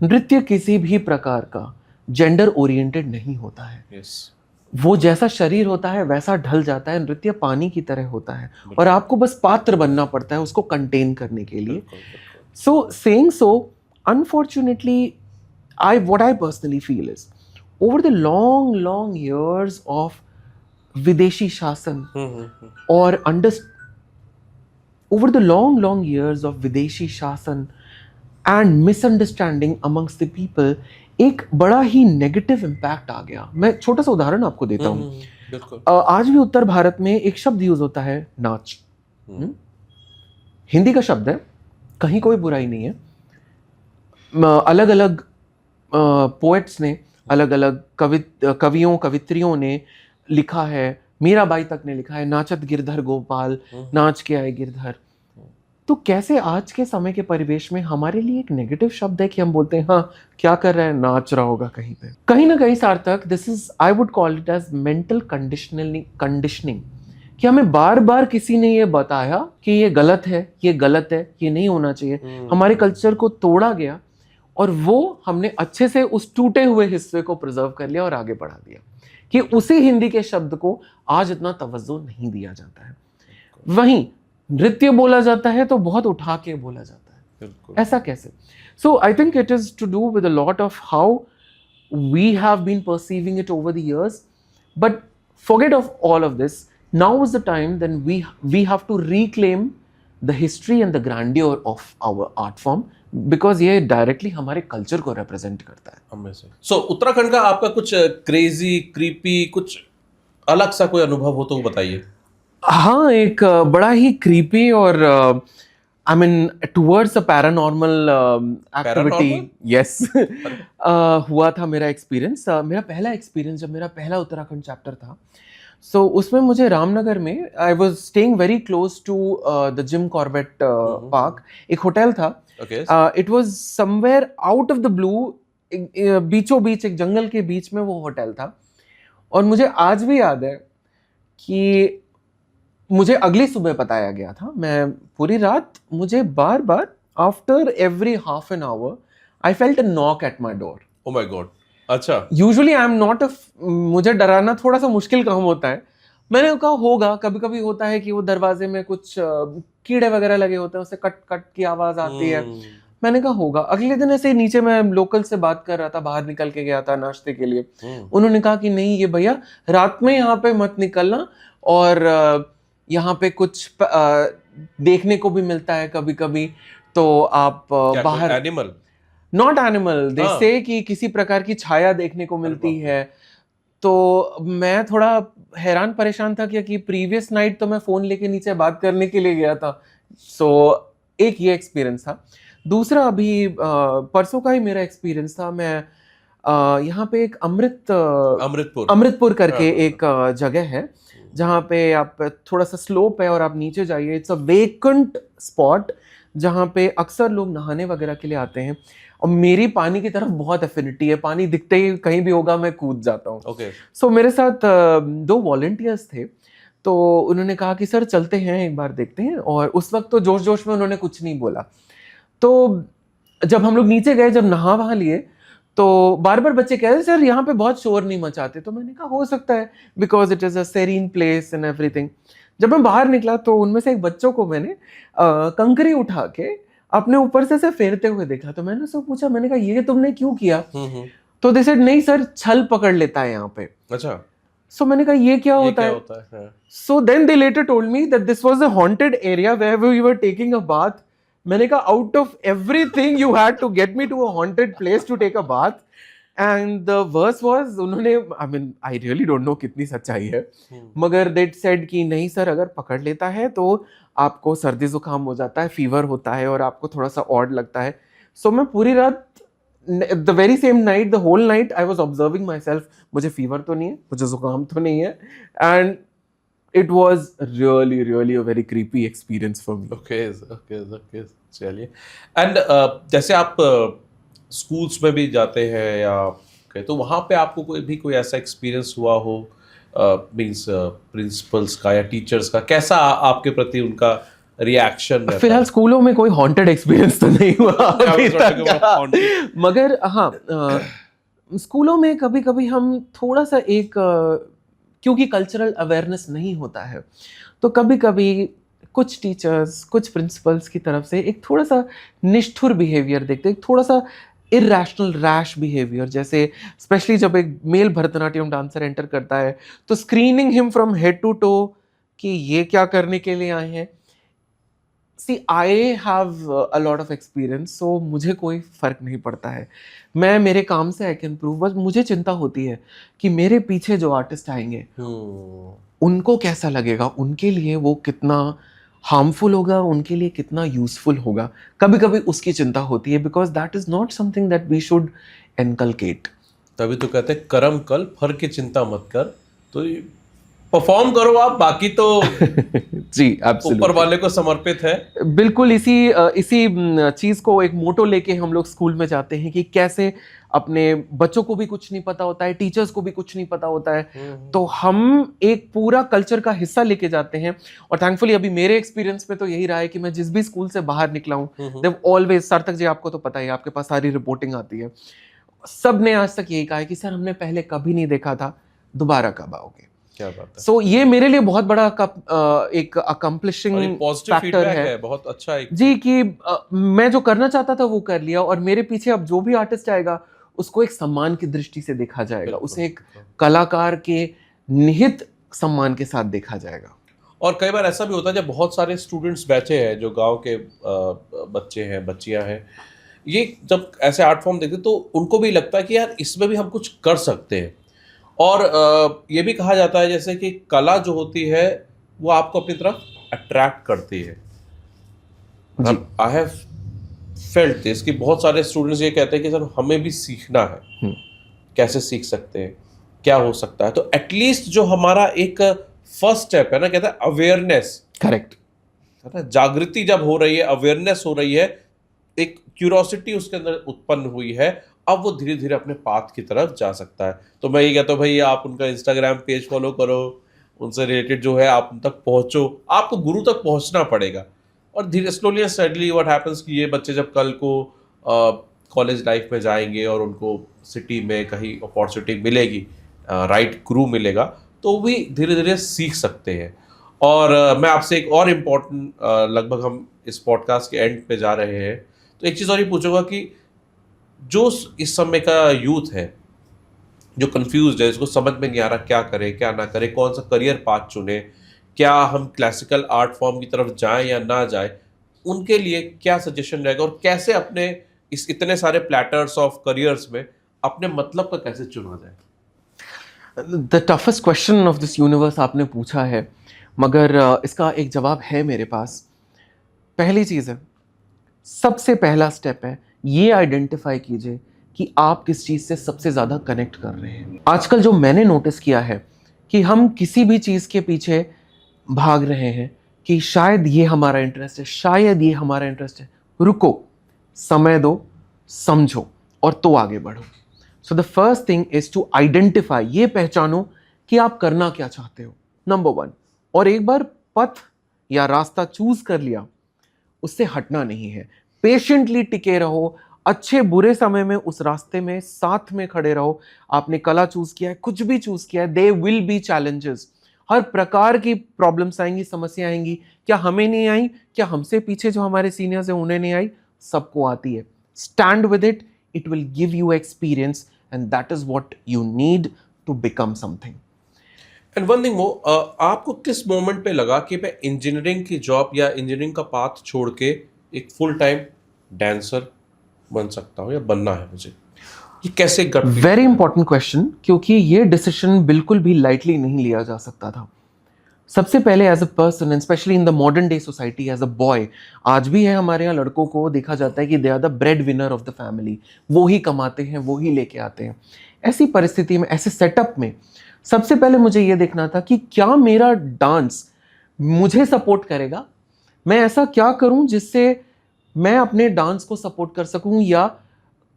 नृत्य किसी भी प्रकार का जेंडर ओरिएंटेड नहीं होता है। यस, वो जैसा शरीर होता है वैसा ढल जाता है। नृत्य पानी की तरह होता है और आपको बस पात्र बनना पड़ता है उसको कंटेन करने के लिए। So saying so, unfortunately, what I personally feel is, over the long years of Videshi Shasan, or over the long years of Videshi Shasan and misunderstanding amongst the people, एक बड़ा ही नेगेटिव इम्पैक्ट आ गया। मैं छोटा सा उदाहरण आपको देता हूँ। बिल्कुल। आज भी उत्तर भारत में एक शब्द यूज होता है, नाच। हिंदी का शब्द है, कहीं कोई बुराई नहीं है। अलग अलग पोएट्स ने, अलग अलग कवियों कवित्रियों ने लिखा है, मीराबाई तक ने लिखा है, नाचत गिरधर गोपाल, नाच के आए गिरधर। तो कैसे आज के समय के परिवेश में हमारे लिए एक नेगेटिव शब्द है कि हम बोलते हैं, हाँ क्या कर रहा है, नाच रहा होगा कहीं पे। कहीं ना कहीं Sarthak, this is, I would call it as mental conditioning, कि हमें बार बार किसी ने ये बताया कि ये गलत है, ये गलत है, ये नहीं होना चाहिए। हमारे कल्चर को तोड़ा गया और वो हमने अच्छे से उस टूटे हुए हिस्से को प्रिजर्व कर लिया और आगे बढ़ा दिया कि उसी हिंदी के शब्द को आज इतना तवज्जो नहीं दिया जाता है। वहीं नृत्य बोला जाता है तो बहुत उठा के बोला जाता है, ऐसा कैसे? So I think it is to do with a lot of how we have been perceiving it over the years, but forget of all of this, now is the time then we have to reclaim the history and the grandeur of our art form, because ये directly हमारे culture को represent करता है। सो उत्तराखंड का आपका कुछ crazy, creepy, कुछ अलग सा कोई अनुभव हो तो बताइए। हाँ, एक बड़ा ही क्रीपी और I mean, towards a paranormal activity, Paranormal? yes. हुआ था मेरा एक्सपीरियंस, मेरा पहला एक्सपीरियंस जब मेरा पहला उत्तराखंड चैप्टर था, सो उसमें मुझे रामनगर में, I was staying very close to the Jim Corbett Park, एक होटल था. Okay. It was somewhere out of the blue, बीचों बीच एक जंगल के बीच में वो होटल था. और मुझे आज भी याद है कि मुझे अगली सुबह बताया गया था, मैं पूरी रात, मुझे बार बार after every half an hour I felt a knock at my door. Oh my god. अच्छा. यूजुअली आई एम नॉट मुझे डराना थोड़ा सा मुश्किल काम होता है. मैंने कहा होगा, कभी कभी होता है कि वो दरवाजे में कुछ कीड़े वगैरह लगे होते हैं, उससे कट कट की आवाज आती है. मैंने कहा होगा. अगले दिन ऐसे ही नीचे मैं लोकल से बात कर रहा था, बाहर निकल के गया था नाश्ते के लिए. उन्होंने कहा कि नहीं ये भैया रात में यहाँ पे मत निकलना, और यहाँ पे कुछ देखने को भी मिलता है कभी कभी, तो आप बाहर. एनिमल? नॉट एनिमल, दे हाँ. से कि किसी प्रकार की छाया देखने को मिलती है. तो मैं थोड़ा हैरान परेशान था कि प्रीवियस नाइट तो मैं फोन लेके नीचे बात करने के लिए गया था. सो एक ये एक्सपीरियंस था. दूसरा अभी परसों का ही मेरा एक्सपीरियंस था. मैं यहाँ पे एक अमृतपुर करके हाँ. एक जगह है जहाँ पे आप, थोड़ा सा स्लोप है और आप नीचे जाइए. इट्स अ वेकेंट स्पॉट जहाँ पे अक्सर लोग नहाने वगैरह के लिए आते हैं. और मेरी पानी की तरफ बहुत एफिनिटी है, पानी दिखते ही कहीं भी होगा मैं कूद जाता हूँ. ओके. सो मेरे साथ दो वॉलंटियर्स थे, तो उन्होंने कहा कि सर चलते हैं एक बार देखते हैं. और उस वक्त तो जोश जोश में उन्होंने कुछ नहीं बोला. तो जब हम लोग नीचे गए, जब नहा वहा लिए, तो बार बार बच्चे कह रहे सर यहाँ पे बहुत शोर नहीं मचाते. तो मैंने कहा हो सकता है, because it is a serine place and everything. जब मैं बाहर निकला तो उनमें से एक बच्चों को मैंने कंकरी उठा के अपने ऊपर से फेरते हुए देखा. तो मैंने उससे पूछा, मैंने कहा ये तुमने क्यों किया? तो दे सेड नहीं सर, छल पकड़ लेता है यहाँ पे. अच्छा. सो मैंने कहा ये क्या होता है? So then they later told me that this was a haunted area where we were taking a bath. मैंने कहा out of everything you had to get me to a haunted place to take a bath. And the worst was, उन्होंने, I mean I really don't know कितनी सच्चाई है, मगर दे said कि नहीं sir, अगर पकड़ लेता है तो आपको सर्दी जुकाम हो जाता है, फीवर होता है और आपको थोड़ा सा ऑड लगता है. सो मैं पूरी रात, the very same night, the whole night I was observing myself. मुझे फीवर तो नहीं है, मुझे जुकाम तो नहीं है. And it was really a very creepy experience for me. Okay. चलिए. एंड जैसे आप स्कूल्स में भी जाते हैं या तो वहाँ पे आपको कोई ऐसा एक्सपीरियंस हुआ हो, मींस प्रिंसिपल्स का या टीचर्स का, कैसा आपके प्रति उनका रिएक्शन रहता? फिलहाल स्कूलों में कोई हॉन्टेड एक्सपीरियंस तो नहीं हुआ अभी तक. मगर हाँ, स्कूलों में कभी कभी हम थोड़ा सा एक, क्योंकि कल्चरल अवेयरनेस नहीं होता है, तो कभी कभी कुछ टीचर्स, कुछ प्रिंसिपल्स की तरफ से एक थोड़ा सा निष्ठुर बिहेवियर देखते हैं, थोड़ा सा इरैशनल रैश बिहेवियर. जैसे स्पेशली जब एक मेल भरतनाट्यम डांसर एंटर करता है तो screening him from head to toe कि ये क्या करने के लिए आए हैं. See I have a lot of experience, so मुझे कोई फर्क नहीं पड़ता है. मैं मेरे काम से आई कैन प्रूव. बस मुझे चिंता होती है कि मेरे पीछे जो आर्टिस्ट आएंगे उनको कैसा लगेगा, उनके लिए वो कितना हार्मफुल होगा, उनके लिए कितना यूजफुल होगा. कभी कभी उसकी चिंता होती है, because that is not something that we should inculcate. तभी तो कहते हैं कर्म कल, फल की चिंता मत कर. तो परफॉर्म करो आप, बाकी तो जी ऊपर वाले को समर्पित है. बिल्कुल इसी चीज को एक मोटो लेके हम लोग स्कूल में जाते हैं कि कैसे अपने बच्चों को भी कुछ नहीं पता होता है, टीचर्स को भी कुछ नहीं पता होता है, तो हम एक पूरा कल्चर का हिस्सा लेके जाते हैं. और थैंकफुली अभी मेरे एक्सपीरियंस में तो यही रहा है कि मैं जिस भी स्कूल से बाहर निकला हूँ, देव ऑलवेज, सार्थक जी आपको तो पता ही, आपके पास सारी रिपोर्टिंग आती है, सब ने आज तक यही कहा है कि सर हमने पहले कभी नहीं देखा था, दोबारा कब आओगे. क्या बात है. सो ये मेरे लिए बहुत बड़ा एक अकम्प्लिशिंग फैक्टर है. बहुत अच्छा है जी, कि मैं जो करना चाहता था वो कर लिया, और मेरे पीछे अब जो भी आर्टिस्ट आएगा उसको एक सम्मान की दृष्टि से देखा जाएगा, उसे एक कलाकार के निहित सम्मान के साथ देखा जाएगा. और कई बार ऐसा भी होता है जब बहुत सारे स्टूडेंट्स बैठे हैं, जो गांव के बच्चे हैं, बच्चियां हैं, ये जब ऐसे आर्ट फॉर्म देखते तो उनको भी लगता है कि यार इसमें भी हम कुछ कर सकते हैं. और ये भी कहा जाता है जैसे कि कला जो होती है वो आपको अपनी तरफ अट्रैक्ट करती है. आई हैव फेल्ट दिस कि बहुत सारे स्टूडेंट्स ये कहते हैं कि सर हमें भी सीखना है, कैसे सीख सकते हैं, क्या हो सकता है? तो एटलीस्ट जो हमारा एक फर्स्ट स्टेप है ना, कहते हैं अवेयरनेस, करेक्ट, है ना, जागृति जब हो रही है, अवेयरनेस हो रही है, एक क्यूरोसिटी उसके अंदर उत्पन्न हुई है, अब वो धीरे धीरे अपने पाथ की तरफ जा सकता है। तो मैं ये कहता हूँ भाई आप उनका इंस्टाग्राम पेज फॉलो करो, उनसे रिलेटेड जो है आप उन तक पहुंचो, आपको गुरु तक पहुंचना पड़ेगा। और धीरे slowly and steadily what happens कि ये बच्चे जब कल को कॉलेज लाइफ में जाएंगे और उनको सिटी में कहीं अपॉर्चुनिटी मिलेगी, राइट गुरु मिलेगा, तो भी धीरे धीरे सीख सकते हैं। और मैं आपसे एक और इम्पोर्टेंट, लगभग हम इस पॉडकास्ट के एंड पे जा रहे हैं, तो एक चीज़ और ही पूछूंगा कि जो इस समय का यूथ है जो कंफ्यूज्ड है, इसको समझ में नहीं आ रहा क्या करे क्या ना करे, कौन सा करियर पाथ चुने, क्या हम क्लासिकल आर्ट फॉर्म की तरफ जाएं या ना जाएं, उनके लिए क्या सजेशन रहेगा और कैसे अपने इस इतने सारे प्लेटर्स ऑफ करियर्स में अपने मतलब का कैसे चुना जाए? The toughest question of this universe आपने पूछा है, मगर इसका एक जवाब है मेरे पास। पहली चीज़ है, सबसे पहला स्टेप है, ये आइडेंटिफाई कीजिए कि आप किस चीज़ से सबसे ज़्यादा कनेक्ट कर रहे हैं। आजकल जो मैंने नोटिस किया है कि हम किसी भी चीज़ के पीछे भाग रहे हैं कि शायद ये हमारा इंटरेस्ट है, शायद ये हमारा इंटरेस्ट है। रुको, समय दो, समझो और तो आगे बढ़ो। So the first thing is to identify, ये पहचानो कि आप करना क्या चाहते हो, नंबर 1। और एक बार पथ या रास्ता चूज कर लिया, उससे हटना नहीं है। पेशेंटली टिके रहो, अच्छे बुरे समय में उस रास्ते में साथ में खड़े रहो। आपने कला चूज किया है, कुछ भी चूज किया है, दे विल बी चैलेंजेस। हर प्रकार की प्रॉब्लम्स आएंगी, समस्या आएंगी। क्या हमें नहीं आई? क्या हमसे पीछे जो हमारे सीनियर्स हैं उन्हें नहीं आई? सबको आती है। Stand with it, it will give you experience and that is what you need to become something. And one thing वो, आपको किस मोमेंट पे लगा कि मैं इंजीनियरिंग की जॉब या इंजीनियरिंग का पाथ छोड़ के एक फुल टाइम डांसर बन सकता हूँ या बनना है मुझे? ये कैसे गट? वेरी इंपॉर्टेंट क्वेश्चन, क्योंकि ये डिसीजन बिल्कुल भी लाइटली नहीं लिया जा सकता था। सबसे पहले as a person and specially in the modern day society, as a boy, आज भी है हमारे यहाँ लड़कों को देखा जाता है कि they are the bread winner of the family. वो ही कमाते हैं, वो ही लेके आते हैं। ऐसी परिस्थिति में, ऐसे सेटअप में सबसे पहले मुझे ये देखना था कि क्या मेरा डांस मुझे सपोर्ट करेगा। मैं ऐसा क्या करूं जिससे मैं अपने डांस को सपोर्ट कर सकूं, या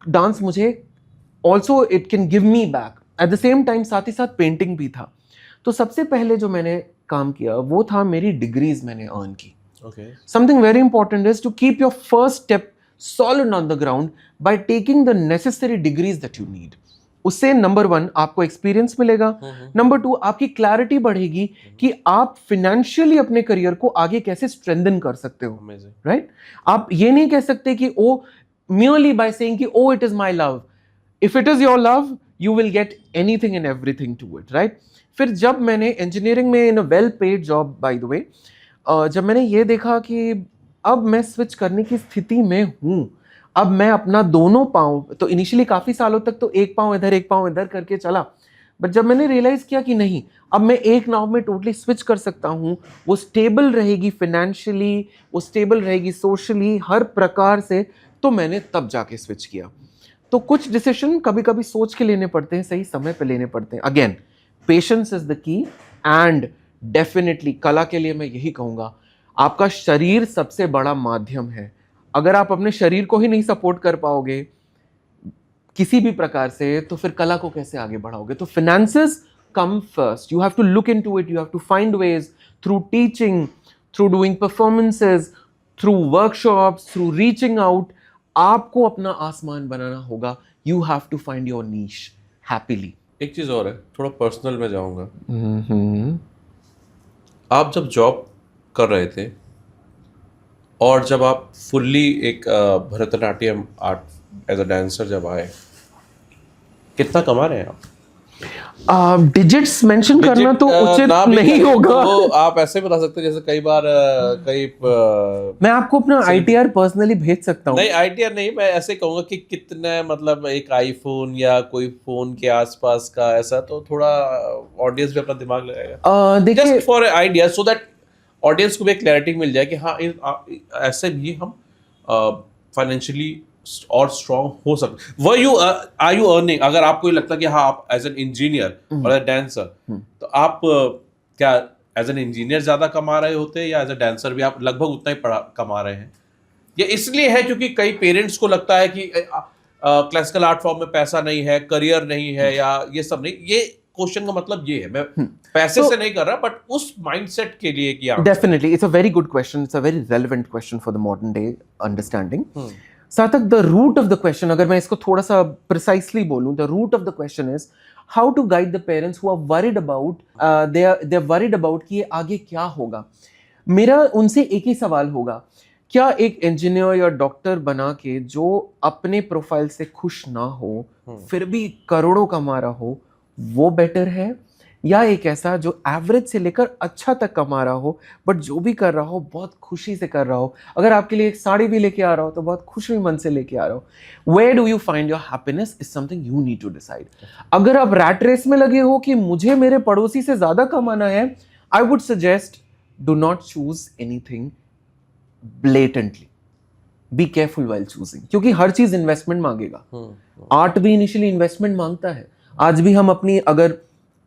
डांस मुझे also it can give me back at the same time. साथ ही साथ पेंटिंग भी था। तो सबसे पहले जो मैंने काम किया वो था, मेरी डिग्रीज मैंने अर्न की। Something very important is to keep your first step solid on the ground by taking the necessary degrees that you need. उससे नंबर 1 आपको एक्सपीरियंस मिलेगा, नंबर 2 आपकी क्लैरिटी बढ़ेगी कि आप फिनेंशियली अपने करियर को आगे कैसे स्ट्रेंथन कर सकते हो, राइट? आप ये नहीं कह सकते कि ओ merely by saying कि oh it is my love. If it is your love, you will get anything and everything to it, right? फिर जब मैंने इंजीनियरिंग में in a well paid job, by the way, जब मैंने ये देखा कि अब मैं स्विच करने की स्थिति में हूँ, अब मैं अपना दोनों पाँव, तो इनिशियली काफ़ी सालों तक तो एक पाँव इधर एक पाँव इधर करके चला, बट जब मैंने रियलाइज किया कि नहीं, अब मैं एक नाव में टोटली स्विच कर सकता हूँ, वो स्टेबल रहेगी फिनेंशियली, वो स्टेबल रहेगी सोशली, हर प्रकार से, तो मैंने तब जाके स्विच किया। तो कुछ डिसीजन कभी कभी सोच के लेने पड़ते हैं, सही समय पे लेने पड़ते हैं। Again, patience is the key, and definitely कला के लिए मैं यही कहूँगा, आपका शरीर सबसे बड़ा माध्यम है। अगर आप अपने शरीर को ही नहीं सपोर्ट कर पाओगे किसी भी प्रकार से, तो फिर कला को कैसे आगे बढ़ाओगे? तो finances come first, you have to look into it, you have to find ways through teaching, through doing performances, through workshops, through reaching out. आपको अपना आसमान बनाना होगा। You have to find your niche happily. एक चीज और है, थोड़ा पर्सनल में जाऊंगा। आप जब जॉब कर रहे थे और जब आप फुल्ली एक Bharatanatyam art as a dancer जब आए, कितना कमा रहे हैं आप? डिजिट्स मेंशन करना तो उचित नहीं होगा। तो आप ऐसे बता सकते हैं, जैसे कई बार मैं आपको अपना आईटीआर पर्सनली भेज सकता हूँ। नहीं, आईटीआर नहीं, मैं ऐसे कहूंगा कि कितना, मतलब एक आईफोन या कोई फोन के आसपास का, ऐसा तो थोड़ा ऑडियंस भी अपना दिमाग लगाएगा। देखिए, just for idea, so that audience को भी एक क्लैरिटी मिल जाए कि हाँ ऐसे भी हम फाइनेंशियली और स्ट्रांग हो सकते। Where you are you earning, अगर आपको ये लगता है कि हाँ आप एज एन इंजीनियर और एज डांसर, तो आप क्या एज एन इंजीनियर ज्यादा कमा रहे होते हैं या एज अ डांसर भी आप लगभग उतना ही कमा रहे हैं? ये इसलिए है क्योंकि कई पेरेंट्स को लगता है कि क्लासिकल आर्ट फॉर्म में पैसा नहीं है, करियर नहीं है, या ये सब नहीं। ये क्वेश्चन का मतलब ये है, मैं पैसे से नहीं कर रहा, बट उस माइंडसेट के लिए कि definitely it's a very good question, it's a very relevant question for the modern day understanding. Sarthak, the root of the question, अगर मैं इसको थोड़ा सा प्रिसाइसली बोलूं, the root of the question is how to guide the parents who are worried about they are worried about कि ये आगे क्या होगा। मेरा उनसे एक ही सवाल होगा, क्या एक इंजीनियर या डॉक्टर बना के जो अपने प्रोफाइल से खुश ना हो फिर भी करोड़ों कमा रहा हो, वो बेटर है, या एक ऐसा जो एवरेज से लेकर अच्छा तक कमा रहा हो बट जो भी कर रहा हो बहुत खुशी से कर रहा हो? अगर आपके लिए एक साड़ी भी लेके आ रहा हो तो बहुत खुशी मन से लेके आ रहा हो। Where do you find your happiness is something you need to decide. अगर आप रैट रेस में लगे हो कि मुझे मेरे पड़ोसी से ज्यादा कमाना है, I would suggest do not choose anything blatantly. Be careful while choosing, क्योंकि हर चीज इन्वेस्टमेंट मांगेगा। आर्ट भी इनिशियली इन्वेस्टमेंट मांगता है। आज भी हम अपनी, अगर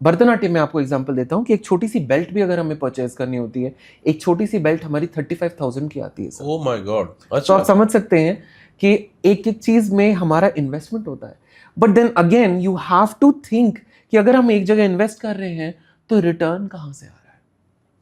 भरतनाट्यम में आपको एग्जांपल देता हूं कि एक छोटी सी बेल्ट भी अगर हमें परचेज करनी होती है, एक छोटी सी बेल्ट हमारी 35,000 की आती है। Oh my God. तो आप समझ सकते हैं कि एक एक चीज में हमारा इन्वेस्टमेंट होता है। But then again you have to think कि अगर हम एक जगह इन्वेस्ट कर रहे हैं तो रिटर्न कहां से आ रहा है।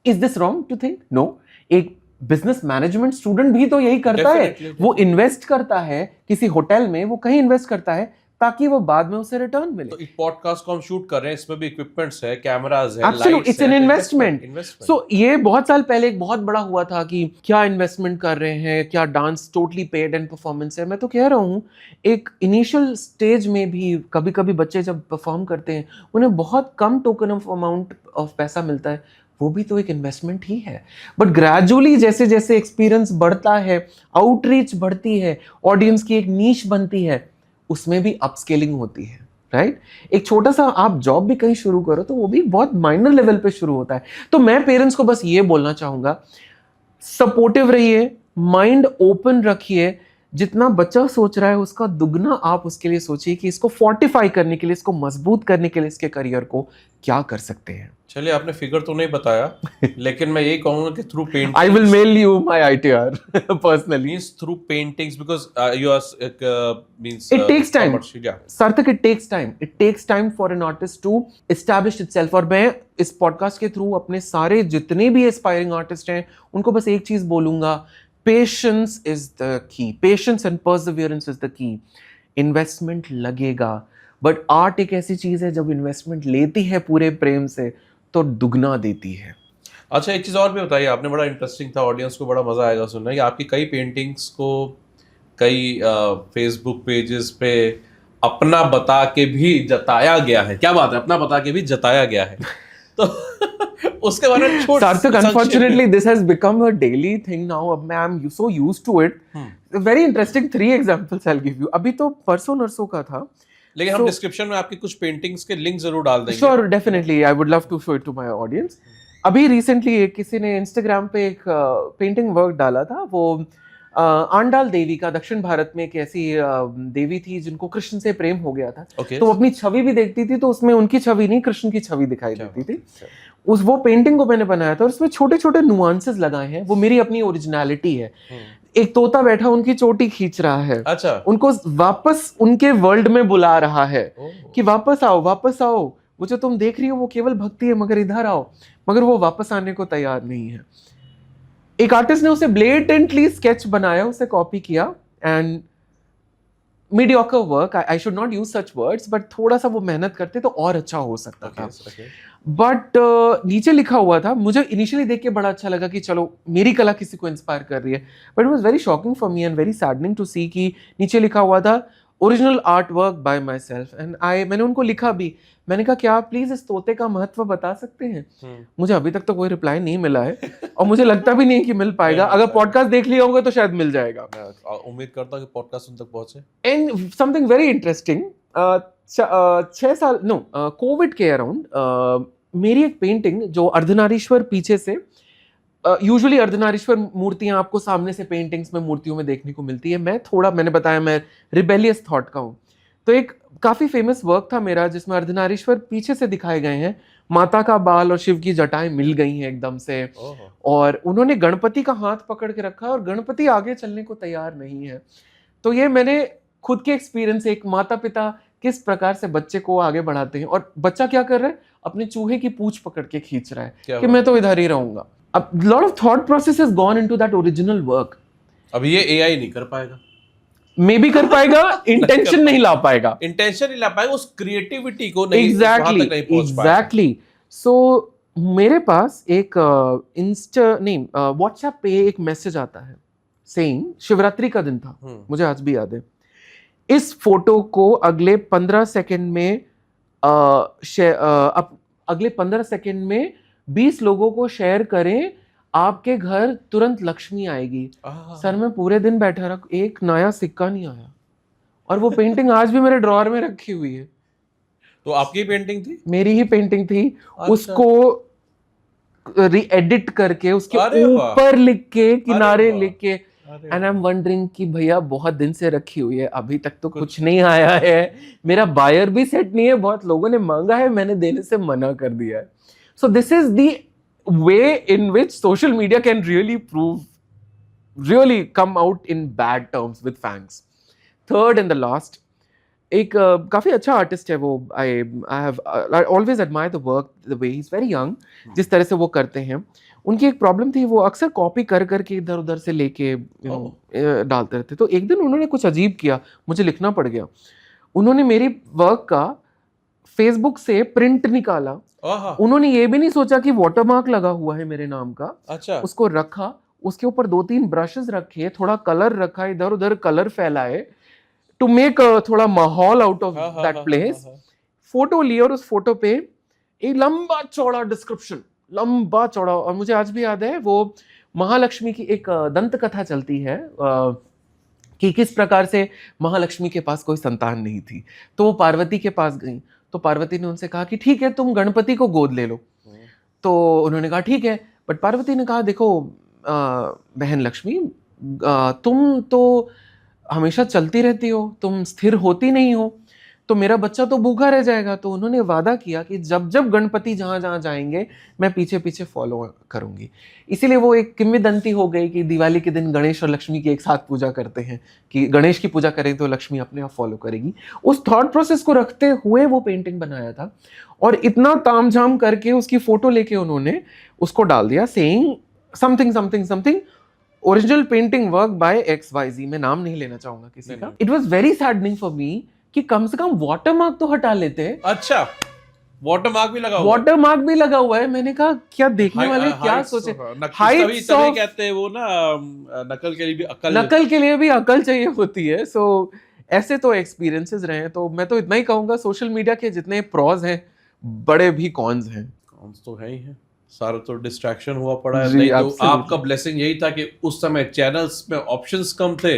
Is this wrong to think? No. एक बिजनेस मैनेजमेंट स्टूडेंट भी तो यही करता है, वो इन्वेस्ट करता है किसी होटल में, वो कहीं इन्वेस्ट करता है ताकि वो बाद में उसे रिटर्न मिले। तो एक पॉडकास्ट को हम शूट कर रहे हैं, इसमें भी इक्विपमेंट्स है, कैमरास है, एब्सोल्युटली, इट्स एन इन्वेस्टमेंट। सो ये बहुत साल पहले एक बहुत बड़ा हुआ था कि क्या इन्वेस्टमेंट कर रहे हैं, क्या dance totally paid and performance है। मैं तो कह रहा हूँ एक इनिशियल स्टेज में भी कभी कभी बच्चे जब परफॉर्म करते हैं उन्हें बहुत कम टोकन ऑफ अमाउंट ऑफ पैसा मिलता है, वो भी तो एक इन्वेस्टमेंट ही है। बट ग्रेजुअली जैसे जैसे एक्सपीरियंस बढ़ता है, आउटरीच बढ़ती है, ऑडियंस की एक नीश बनती है, उसमें भी अपस्केलिंग होती है, राइट? एक छोटा सा आप जॉब भी कहीं शुरू करो तो वो भी बहुत माइनर लेवल पे शुरू होता है। तो मैं पेरेंट्स को बस ये बोलना चाहूंगा, सपोर्टिव रहिए, माइंड ओपन रखिए, जितना बच्चा सोच रहा है उसका दुगना आप उसके लिए सोचिए कि इसको फोर्टिफाई करने के लिए, इसको मजबूत करने के लिए इसके करियर को क्या कर सकते हैं। चलिए, आपने फिगर तो नहीं बताया लेकिन मैं यही कहूंगा कि through painting, I will mail you my ITR personally, means through paintings, because you are means it takes time. सार्थक, it takes time. It takes time for an artist to establish itself. और मैं इस podcast के through अपने सारे जितने भी aspiring artist हैं उनको बस एक चीज बोलूंगा, patience is the key, patience and Perseverance is the key. Investment लगेगा, बट आर्ट एक ऐसी चीज है जब इन्वेस्टमेंट लेती है पूरे प्रेम से तो दुगना देती है। अच्छा, एक चीज़ और भी बताइए, आपने बड़ा इंटरेस्टिंग था, ऑडियंस को बड़ा मजा आएगा सुनना कि आपकी कई पेंटिंग्स को कई फेसबुक पेजेस पे अपना बता के भी जताया गया है। क्या बात है, अपना बता के भी जताया गया है। तो उसके बारे में Sarthak, unfortunately this has become a daily thing now. अब मैं I am so used to it. Very interesting 3 examples I will give you. अभी तो परसों नरसों का था, लेकिन हम डिस्क्रिप्शन में आपकी कुछ पेंटिंग्स के लिंक जरूर डाल देंगे। Sure, definitely, I would love to show it to my audience. अभी रिसेंटली किसी ने इंस्टाग्राम पे एक पेंटिंग वर्क डाला था, वो आंडाल देवी का, दक्षिण भारत में एक ऐसी देवी थी जिनको कृष्ण से प्रेम हो गया था। तो अपनी छवि भी देखती थी तो उसमें उनकी छवि नहीं, कृष्ण की छवि दिखाई देती थी। वो पेंटिंग को मैंने बनाया था और उसमें छोटे छोटे नुआंसेस लगाए हैं, वो मेरी अपनी ओरिजिनलिटी है। एक तोता बैठा उनकी चोटी खींच रहा है, अच्छा, उनको वापस उनके वर्ल्ड में बुला रहा है कि वापस आओ, वापस आओ, वो जो तुम देख रही हो वो केवल भक्ति है, मगर इधर आओ। मगर वो वापस आने को तैयार नहीं है। एक आर्टिस्ट ने उसे ब्लेटेंटली स्केच बनाया, उसे कॉपी किया, and mediocre work, I should not use such words, but थोड़ा सा वो मेहनत करते तो और अच्छा हो सकता था। बट नीचे लिखा हुआ था, मुझे इनिशियली देख के बड़ा अच्छा लगा कि चलो मेरी कला किसी को इंस्पायर कर रही है, but it was very shocking for me and very saddening to see कि नीचे लिखा हुआ था original art work by myself. And मैंने उनको लिखा भी, मैंने कहा क्या आप प्लीज इस तोते का महत्व बता सकते हैं? मुझे अभी तक तो कोई रिप्लाई नहीं मिला है और मुझे लगता भी नहीं कि मिल पाएगा। अगर पॉडकास्ट देख लिया होगा तो शायद मिल जाएगा। उम्मीद करता हूँ कि पॉडकास्ट उन तक पहुंचे। एंड समथिंग वेरी इंटरेस्टिंग, 6 साल कोविड के अराउंड मेरी एक पेंटिंग जो अर्धनारीश्वर पीछे से यूजुअली अर्धनारीश्वर मूर्तियां आपको सामने से पेंटिंग्स में मूर्तियों में देखने को मिलती है। मैंने बताया मैं रिबेलियस थॉट का हूँ। तो एक काफी फेमस वर्क था मेरा जिसमें अर्धनारीश्वर पीछे से दिखाए गए हैं, माता का बाल और शिव की जटाएं मिल गई हैं एकदम से, और उन्होंने गणपति का हाथ पकड़ के रखा है और गणपति आगे चलने को तैयार नहीं है। तो ये मैंने खुद के एक्सपीरियंस, एक माता पिता किस प्रकार से बच्चे को आगे बढ़ाते हैं, और बच्चा क्या कर रहा है, अपने चूहे की पूंछ पकड़ के खींच रहा है कि मैं तो इधर ही रहूंगा। अब lot of thought process has gone into that original work. अब ये एआई नहीं कर पाएगा, मे बी कर पाएगा, इंटेंशन नहीं ला पाएगा, इंटेंशन नहीं ला पाएगा, उस क्रिएटिविटी को नहीं, एग्जैक्टली वहां तक नहीं पहुंच पाएगा। एग्जैक्टली। सो मेरे पास एक व्हाट्सएप पे एक मैसेज आता है सेइंग, शिवरात्रि का दिन था, मुझे आज भी याद है, इस फोटो को अगले 15 सेकंड में अगले 15 सेकंड में 20 लोगों को शेयर करें, आपके घर तुरंत लक्ष्मी आएगी। सर मैं पूरे दिन बैठा रहा, एक नया सिक्का नहीं आया, और वो पेंटिंग आज भी मेरे ड्रॉअर में रखी हुई है। तो आपकी पेंटिंग थी? मेरी ही पेंटिंग थी। अच्छा। उसको री-एडिट करके उसके ऊपर लिख के, किनारे लिख के, एंड आई एम वंडरिंग कि भैया बहुत दिन से रखी हुई है, अभी तक तो कुछ नहीं आया है, मेरा बायर भी सेट नहीं है, बहुत लोगों ने मांगा है, मैंने देने से मना कर दिया है। सो this is the way in which social media can really come out in bad terms with fans. Third and the last, एक काफी अच्छा आर्टिस्ट है वो, I always admire the work, the way he's very young, जिस तरह से वो करते हैं। उनकी एक प्रॉब्लम थी, वो अक्सर कॉपी कर करके इधर उधर से लेके डालते रहते। तो एक दिन उन्होंने कुछ अजीब किया, मुझे लिखना पड़ गया। उन्होंने मेरी वर्क का फेसबुक से प्रिंट निकाला, उन्होंने ये भी नहीं सोचा कि वाटरमार्क लगा हुआ है मेरे नाम का। अच्छा। उसको रखा, उसके ऊपर 2-3 ब्रशेस रखे, थोड़ा कलर रखा, इधर उधर कलर फैलाए टू मेक थोड़ा माहौल out of that place. Photo ली और उस फोटो पे एक लंबा चौड़ा डिस्क्रिप्शन, लंबा चौड़ा, और मुझे आज भी याद है वो महालक्ष्मी की एक दंत कथा चलती है कि किस प्रकार से महालक्ष्मी के पास कोई संतान नहीं थी, तो वो पार्वती के पास गई, तो पार्वती ने उनसे कहा कि ठीक है तुम गणपति को गोद ले लो। तो उन्होंने कहा ठीक है, बट पार्वती ने कहा देखो बहन लक्ष्मी, तुम तो हमेशा चलती रहती हो, तुम स्थिर होती नहीं हो, तो मेरा बच्चा तो भूखा रह जाएगा। तो उन्होंने वादा किया कि जब जब गणपति जहाँ जहाँ जाएंगे मैं पीछे पीछे फॉलो करूंगी। इसीलिए वो एक किंवदंती हो गई कि दिवाली के दिन गणेश और लक्ष्मी की एक साथ पूजा करते हैं, कि गणेश की पूजा करें तो लक्ष्मी अपने आप फॉलो करेगी। उस थॉट प्रोसेस को रखते हुए वो पेंटिंग बनाया था, और इतना तामझाम करके उसकी फोटो लेके उन्होंने उसको डाल दिया, saying something something something original painting work by XYZ। मैं नाम नहीं लेना चाहूंगा किसी का। It was very saddening for me कि कम से कम वाटरमार्क तो हटा लेते। अच्छा, वाटरमार्क भी लगा हुआ है? वाटरमार्क भी लगा हुआ है। मैंने कहा क्या देखने वाले क्या सोचे, हाइट्स ऑफ, कहते हैं वो ना, नकल के लिए भी अकल, नकल के लिए भी अकल चाहिए होती है। सो ऐसे तो एक्सपीरियंसेस रहे हैं। तो मैं तो इतना ही कहूंगा, सोशल मीडिया के जितने प्रॉज हैं बड़े भी कॉन्स हैं। कॉन्स तो है ही है, सारा तो डिस्ट्रैक्शन हुआ पड़ा है। नहीं तो आपका ब्लेसिंग यही था कि उस समय चैनल्स में ऑप्शंस कम थे,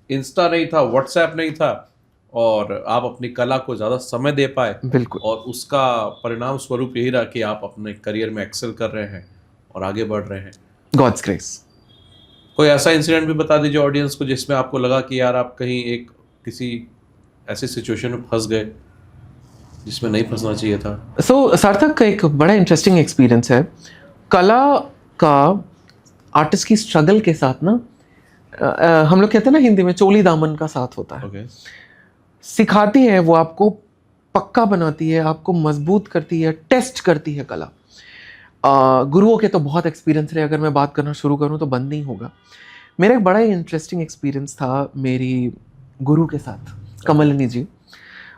इंस्टा नहीं था, व्हाट्सएप नहीं था, और आप अपनी कला को ज्यादा समय दे पाए। बिल्कुल। और उसका परिणाम स्वरूप यही रहा कि आप अपने करियर में एक्सेल कर रहे हैं और आगे बढ़ रहे हैं। God's grace. कोई ऐसा इंसिडेंट भी बता दीजिए ऑडियंस को जिसमें आपको लगा कि यार आप कहीं एक किसी ऐसी सिचुएशन में फंस गए जिसमें नहीं फंसना चाहिए था। सो सार्थक का एक बड़ा इंटरेस्टिंग एक्सपीरियंस है कला का। आर्टिस्ट की स्ट्रगल के साथ ना, हम लोग कहते हैं ना हिंदी में, चोली दामन का साथ होता है। okay. सिखाती है वो, आपको पक्का बनाती है, आपको मजबूत करती है, टेस्ट करती है कला। गुरुओं के तो बहुत एक्सपीरियंस रहे, अगर मैं बात करना शुरू करूं तो बंद नहीं होगा। मेरा एक बड़ा ही इंटरेस्टिंग एक्सपीरियंस था मेरी गुरु के साथ, कमलिनी जी।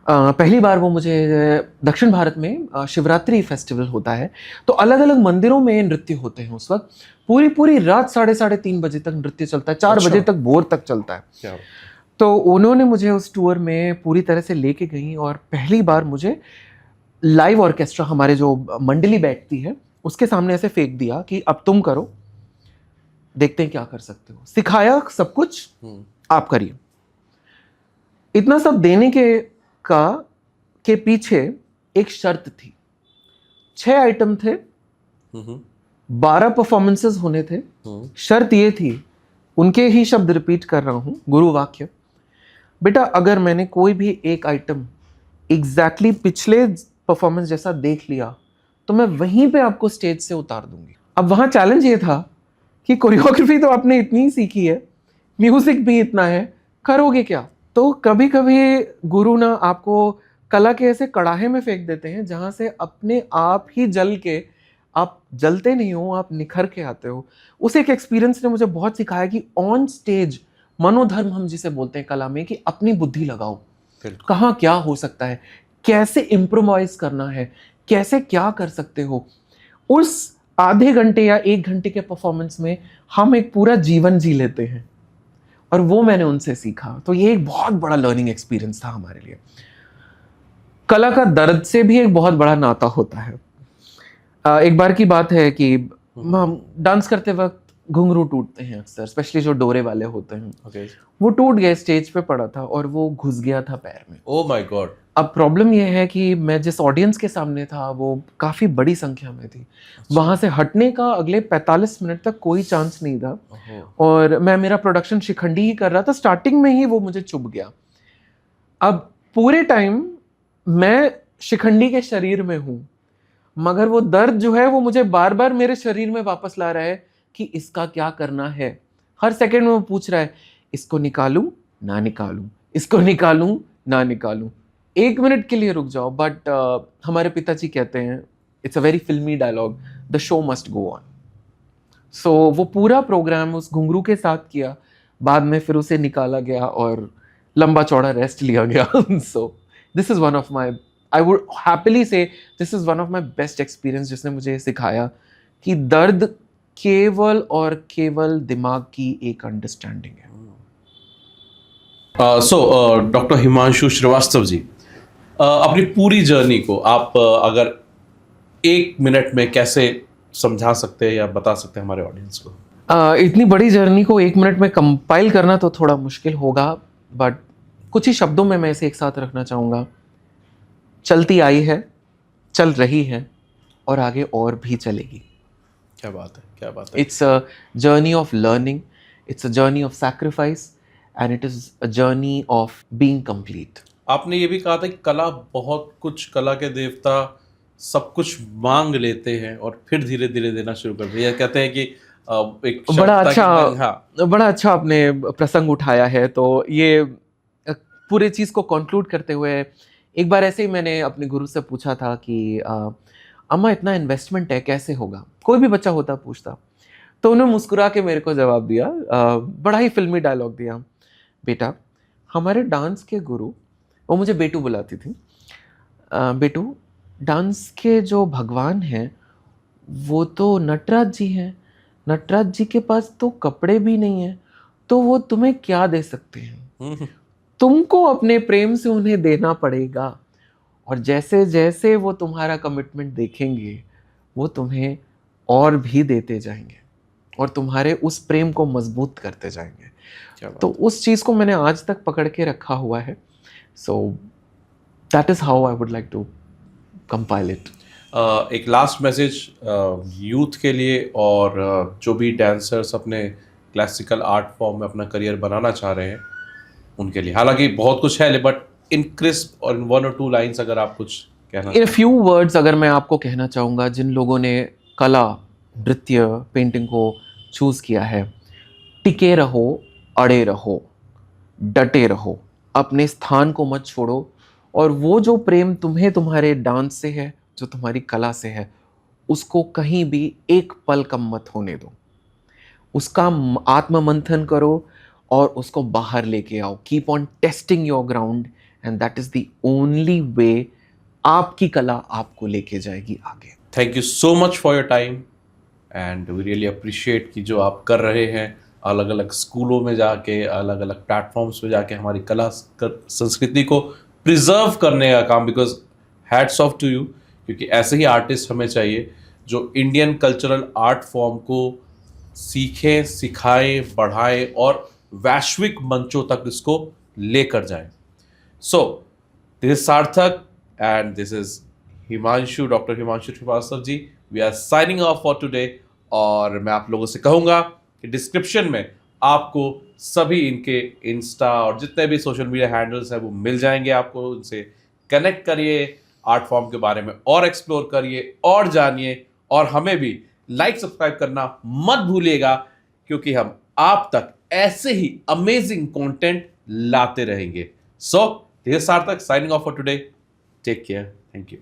पहली बार वो मुझे, दक्षिण भारत में शिवरात्रि फेस्टिवल होता है, तो अलग अलग मंदिरों में नृत्य होते हैं उस वक्त। पूरी पूरी रात 3:30 बजे तक नृत्य चलता है, 4 बजे तक भोर तक चलता है। तो उन्होंने मुझे उस टूर में पूरी तरह से लेके गई, और पहली बार मुझे लाइव ऑर्केस्ट्रा, हमारे जो मंडली बैठती है उसके सामने ऐसे फेंक दिया कि अब तुम करो, देखते हैं क्या कर सकते हो। सिखाया सब कुछ, आप करिए। इतना सब देने के पीछे एक शर्त थी। 6 आइटम थे, 12 परफॉर्मेंसेस होने थे। शर्त ये थी, उनके ही शब्द रिपीट कर रहा हूँ, गुरु वाक्य, बेटा अगर मैंने कोई भी एक आइटम एग्जैक्टली पिछले परफॉर्मेंस जैसा देख लिया तो मैं वहीं पे आपको स्टेज से उतार दूंगी। अब वहाँ चैलेंज ये था कि कोरियोग्राफी तो आपने इतनी ही सीखी है, म्यूजिक भी इतना है, करोगे क्या? तो कभी कभी गुरु ना आपको कला के ऐसे कड़ाहे में फेंक देते हैं जहाँ से अपने आप ही जल के, आप जलते नहीं हो, आप निखर के आते हो। उस एक एक्सपीरियंस ने मुझे बहुत सिखाया कि ऑन स्टेज मनोधर्म हम जिसे बोलते हैं कला में, कि अपनी बुद्धि लगाओ, कहाँ क्या हो सकता है, कैसे इम्प्रोवाइज करना है, कैसे क्या कर सकते हो। उस आधे घंटे या 1 घंटे के परफॉर्मेंस में हम एक पूरा जीवन जी लेते हैं, और वो मैंने उनसे सीखा। तो ये एक बहुत बड़ा लर्निंग एक्सपीरियंस था हमारे लिए। कला का दर्द से भी एक बहुत बड़ा नाता होता है। एक बार की बात है कि हम डांस करते वक्त घुंघरू टूटते हैं अक्सर, स्पेशली जो डोरे वाले होते हैं। Okay. वो टूट गए, स्टेज पे पड़ा था और वो घुस गया था पैर में। Oh my God. अब प्रॉब्लम ये है कि मैं जिस ऑडियंस के सामने था वो काफ़ी बड़ी संख्या में थी। वहाँ से हटने का अगले 45 मिनट तक कोई चांस नहीं था। और मैं मेरा प्रोडक्शन शिखंडी ही कर रहा था, स्टार्टिंग में ही वो मुझे चुभ गया। अब पूरे टाइम मैं शिखंडी के शरीर में हूँ, मगर वो दर्द जो है वो मुझे बार बार मेरे शरीर में वापस ला रहा है कि इसका क्या करना है। हर सेकंड में वो पूछ रहा है, इसको निकालूं ना निकालूं, इसको निकालूं ना निकालूं, 1 मिनट के लिए रुक जाओ। बट हमारे पिताजी कहते हैं, इट्स अ वेरी फिल्मी dialogue, the show must go on. So वो पूरा प्रोग्राम उस घुंघरू के साथ किया, बाद में फिर उसे निकाला गया और लंबा चौड़ा रेस्ट लिया गया। So this is one of my, I would happily say this is one of my best experience, जिसने मुझे सिखाया कि दर्द केवल और केवल दिमाग की एक अंडरस्टैंडिंग है। सो डॉक्टर हिमांशु श्रीवास्तव जी, अपनी पूरी जर्नी को आप अगर 1 मिनट में कैसे समझा सकते हैं या बता सकते हैं हमारे ऑडियंस को? इतनी बड़ी जर्नी को 1 मिनट में कंपाइल करना तो थोड़ा मुश्किल होगा, बट कुछ ही शब्दों में मैं इसे एक साथ रखना चाहूँगा। चलती आई है, चल रही है और आगे और भी चलेगी। क्या बात है, क्या बात है। It's a journey of learning, it's a journey of sacrifice, and it is a journey of being complete. आपने ये भी कहा था कि कला बहुत कुछ, कला के देवता सब कुछ मांग लेते हैं और फिर धीरे धीरे देना शुरू करते हैं। कहते हैं कि एक शब्द बड़ा था कि अच्छा, हाँ, बड़ा अच्छा आपने प्रसंग उठाया है। तो ये पूरे चीज़ को कंक्लूड करते हुए, एक बार ऐसे ही मैंने अपने गुरु से पूछा था कि अम्मा इतना इन्वेस्टमेंट है, कैसे होगा? कोई भी बच्चा होता पूछता। तो उन्होंने मुस्कुरा के मेरे को जवाब दिया, बड़ा ही फिल्मी डायलॉग दिया, बेटा हमारे डांस के गुरु, वो मुझे बेटू बुलाती थी, बेटू डांस के जो भगवान हैं वो तो नटराज जी हैं, नटराज जी के पास तो कपड़े भी नहीं हैं, तो वो तुम्हें क्या दे सकते हैं? तुमको अपने प्रेम से उन्हें देना पड़ेगा, और जैसे जैसे वो तुम्हारा कमिटमेंट देखेंगे वो तुम्हें और भी देते जाएंगे और तुम्हारे उस प्रेम को मजबूत करते जाएंगे। तो उस चीज़ को मैंने आज तक पकड़ के रखा हुआ है। So that is how I would like to compile it. एक लास्ट मैसेज यूथ के लिए और जो भी डांसर्स अपने क्लासिकल आर्ट फॉर्म में अपना करियर बनाना चाह रहे हैं उनके लिए, हालांकि बहुत कुछ है, बट इन क्रिस्प और 1 or 2 लाइन्स अगर आप कुछ कहना, इन फ्यू वर्ड्स अगर मैं आपको कहना चाहूँगा, जिन लोगों ने कला, नृत्य, पेंटिंग को चूज़ किया है, टिके रहो, अड़े रहो, डटे रहो, अपने स्थान को मत छोड़ो, और वो जो प्रेम तुम्हें तुम्हारे डांस से है, जो तुम्हारी कला से है, उसको कहीं भी एक पल कम मत होने दो। उसका आत्ममंथन करो और उसको बाहर लेके आओ। Keep on testing your ground, and that is the only way आपकी कला आपको लेके जाएगी आगे। Thank you so much for your time and we really appreciate कि जो आप कर रहे हैं, अलग अलग स्कूलों में जाके, अलग अलग प्लेटफॉर्म्स पे जाके हमारी कला संस्कृति को प्रिजर्व करने का काम, because hats off to you, क्योंकि ऐसे ही आर्टिस्ट हमें चाहिए जो इंडियन कल्चरल आर्ट फॉर्म को सीखें, सिखाएं, बढ़ाएं और वैश्विक मंचों तक इसको लेकर जाएं। So this is Sarthak and this is Himanshu, doctor Himanshu Shrivastava ji. We are signing off for today और मैं आप लोगों से कहूँगा कि डिस्क्रिप्शन में आपको सभी इनके इंस्टा और जितने भी सोशल मीडिया हैंडल्स हैं वो मिल जाएंगे, आपको उनसे कनेक्ट करिए, आर्ट फॉर्म के बारे में और एक्सप्लोर करिए और जानिए, और हमें भी लाइक सब्सक्राइब करना मत भूलिएगा, क्योंकि हम आप तक ऐसे ही अमेजिंग कंटेंट लाते रहेंगे। So this is Sarthak signing off for today. Take care, thank you.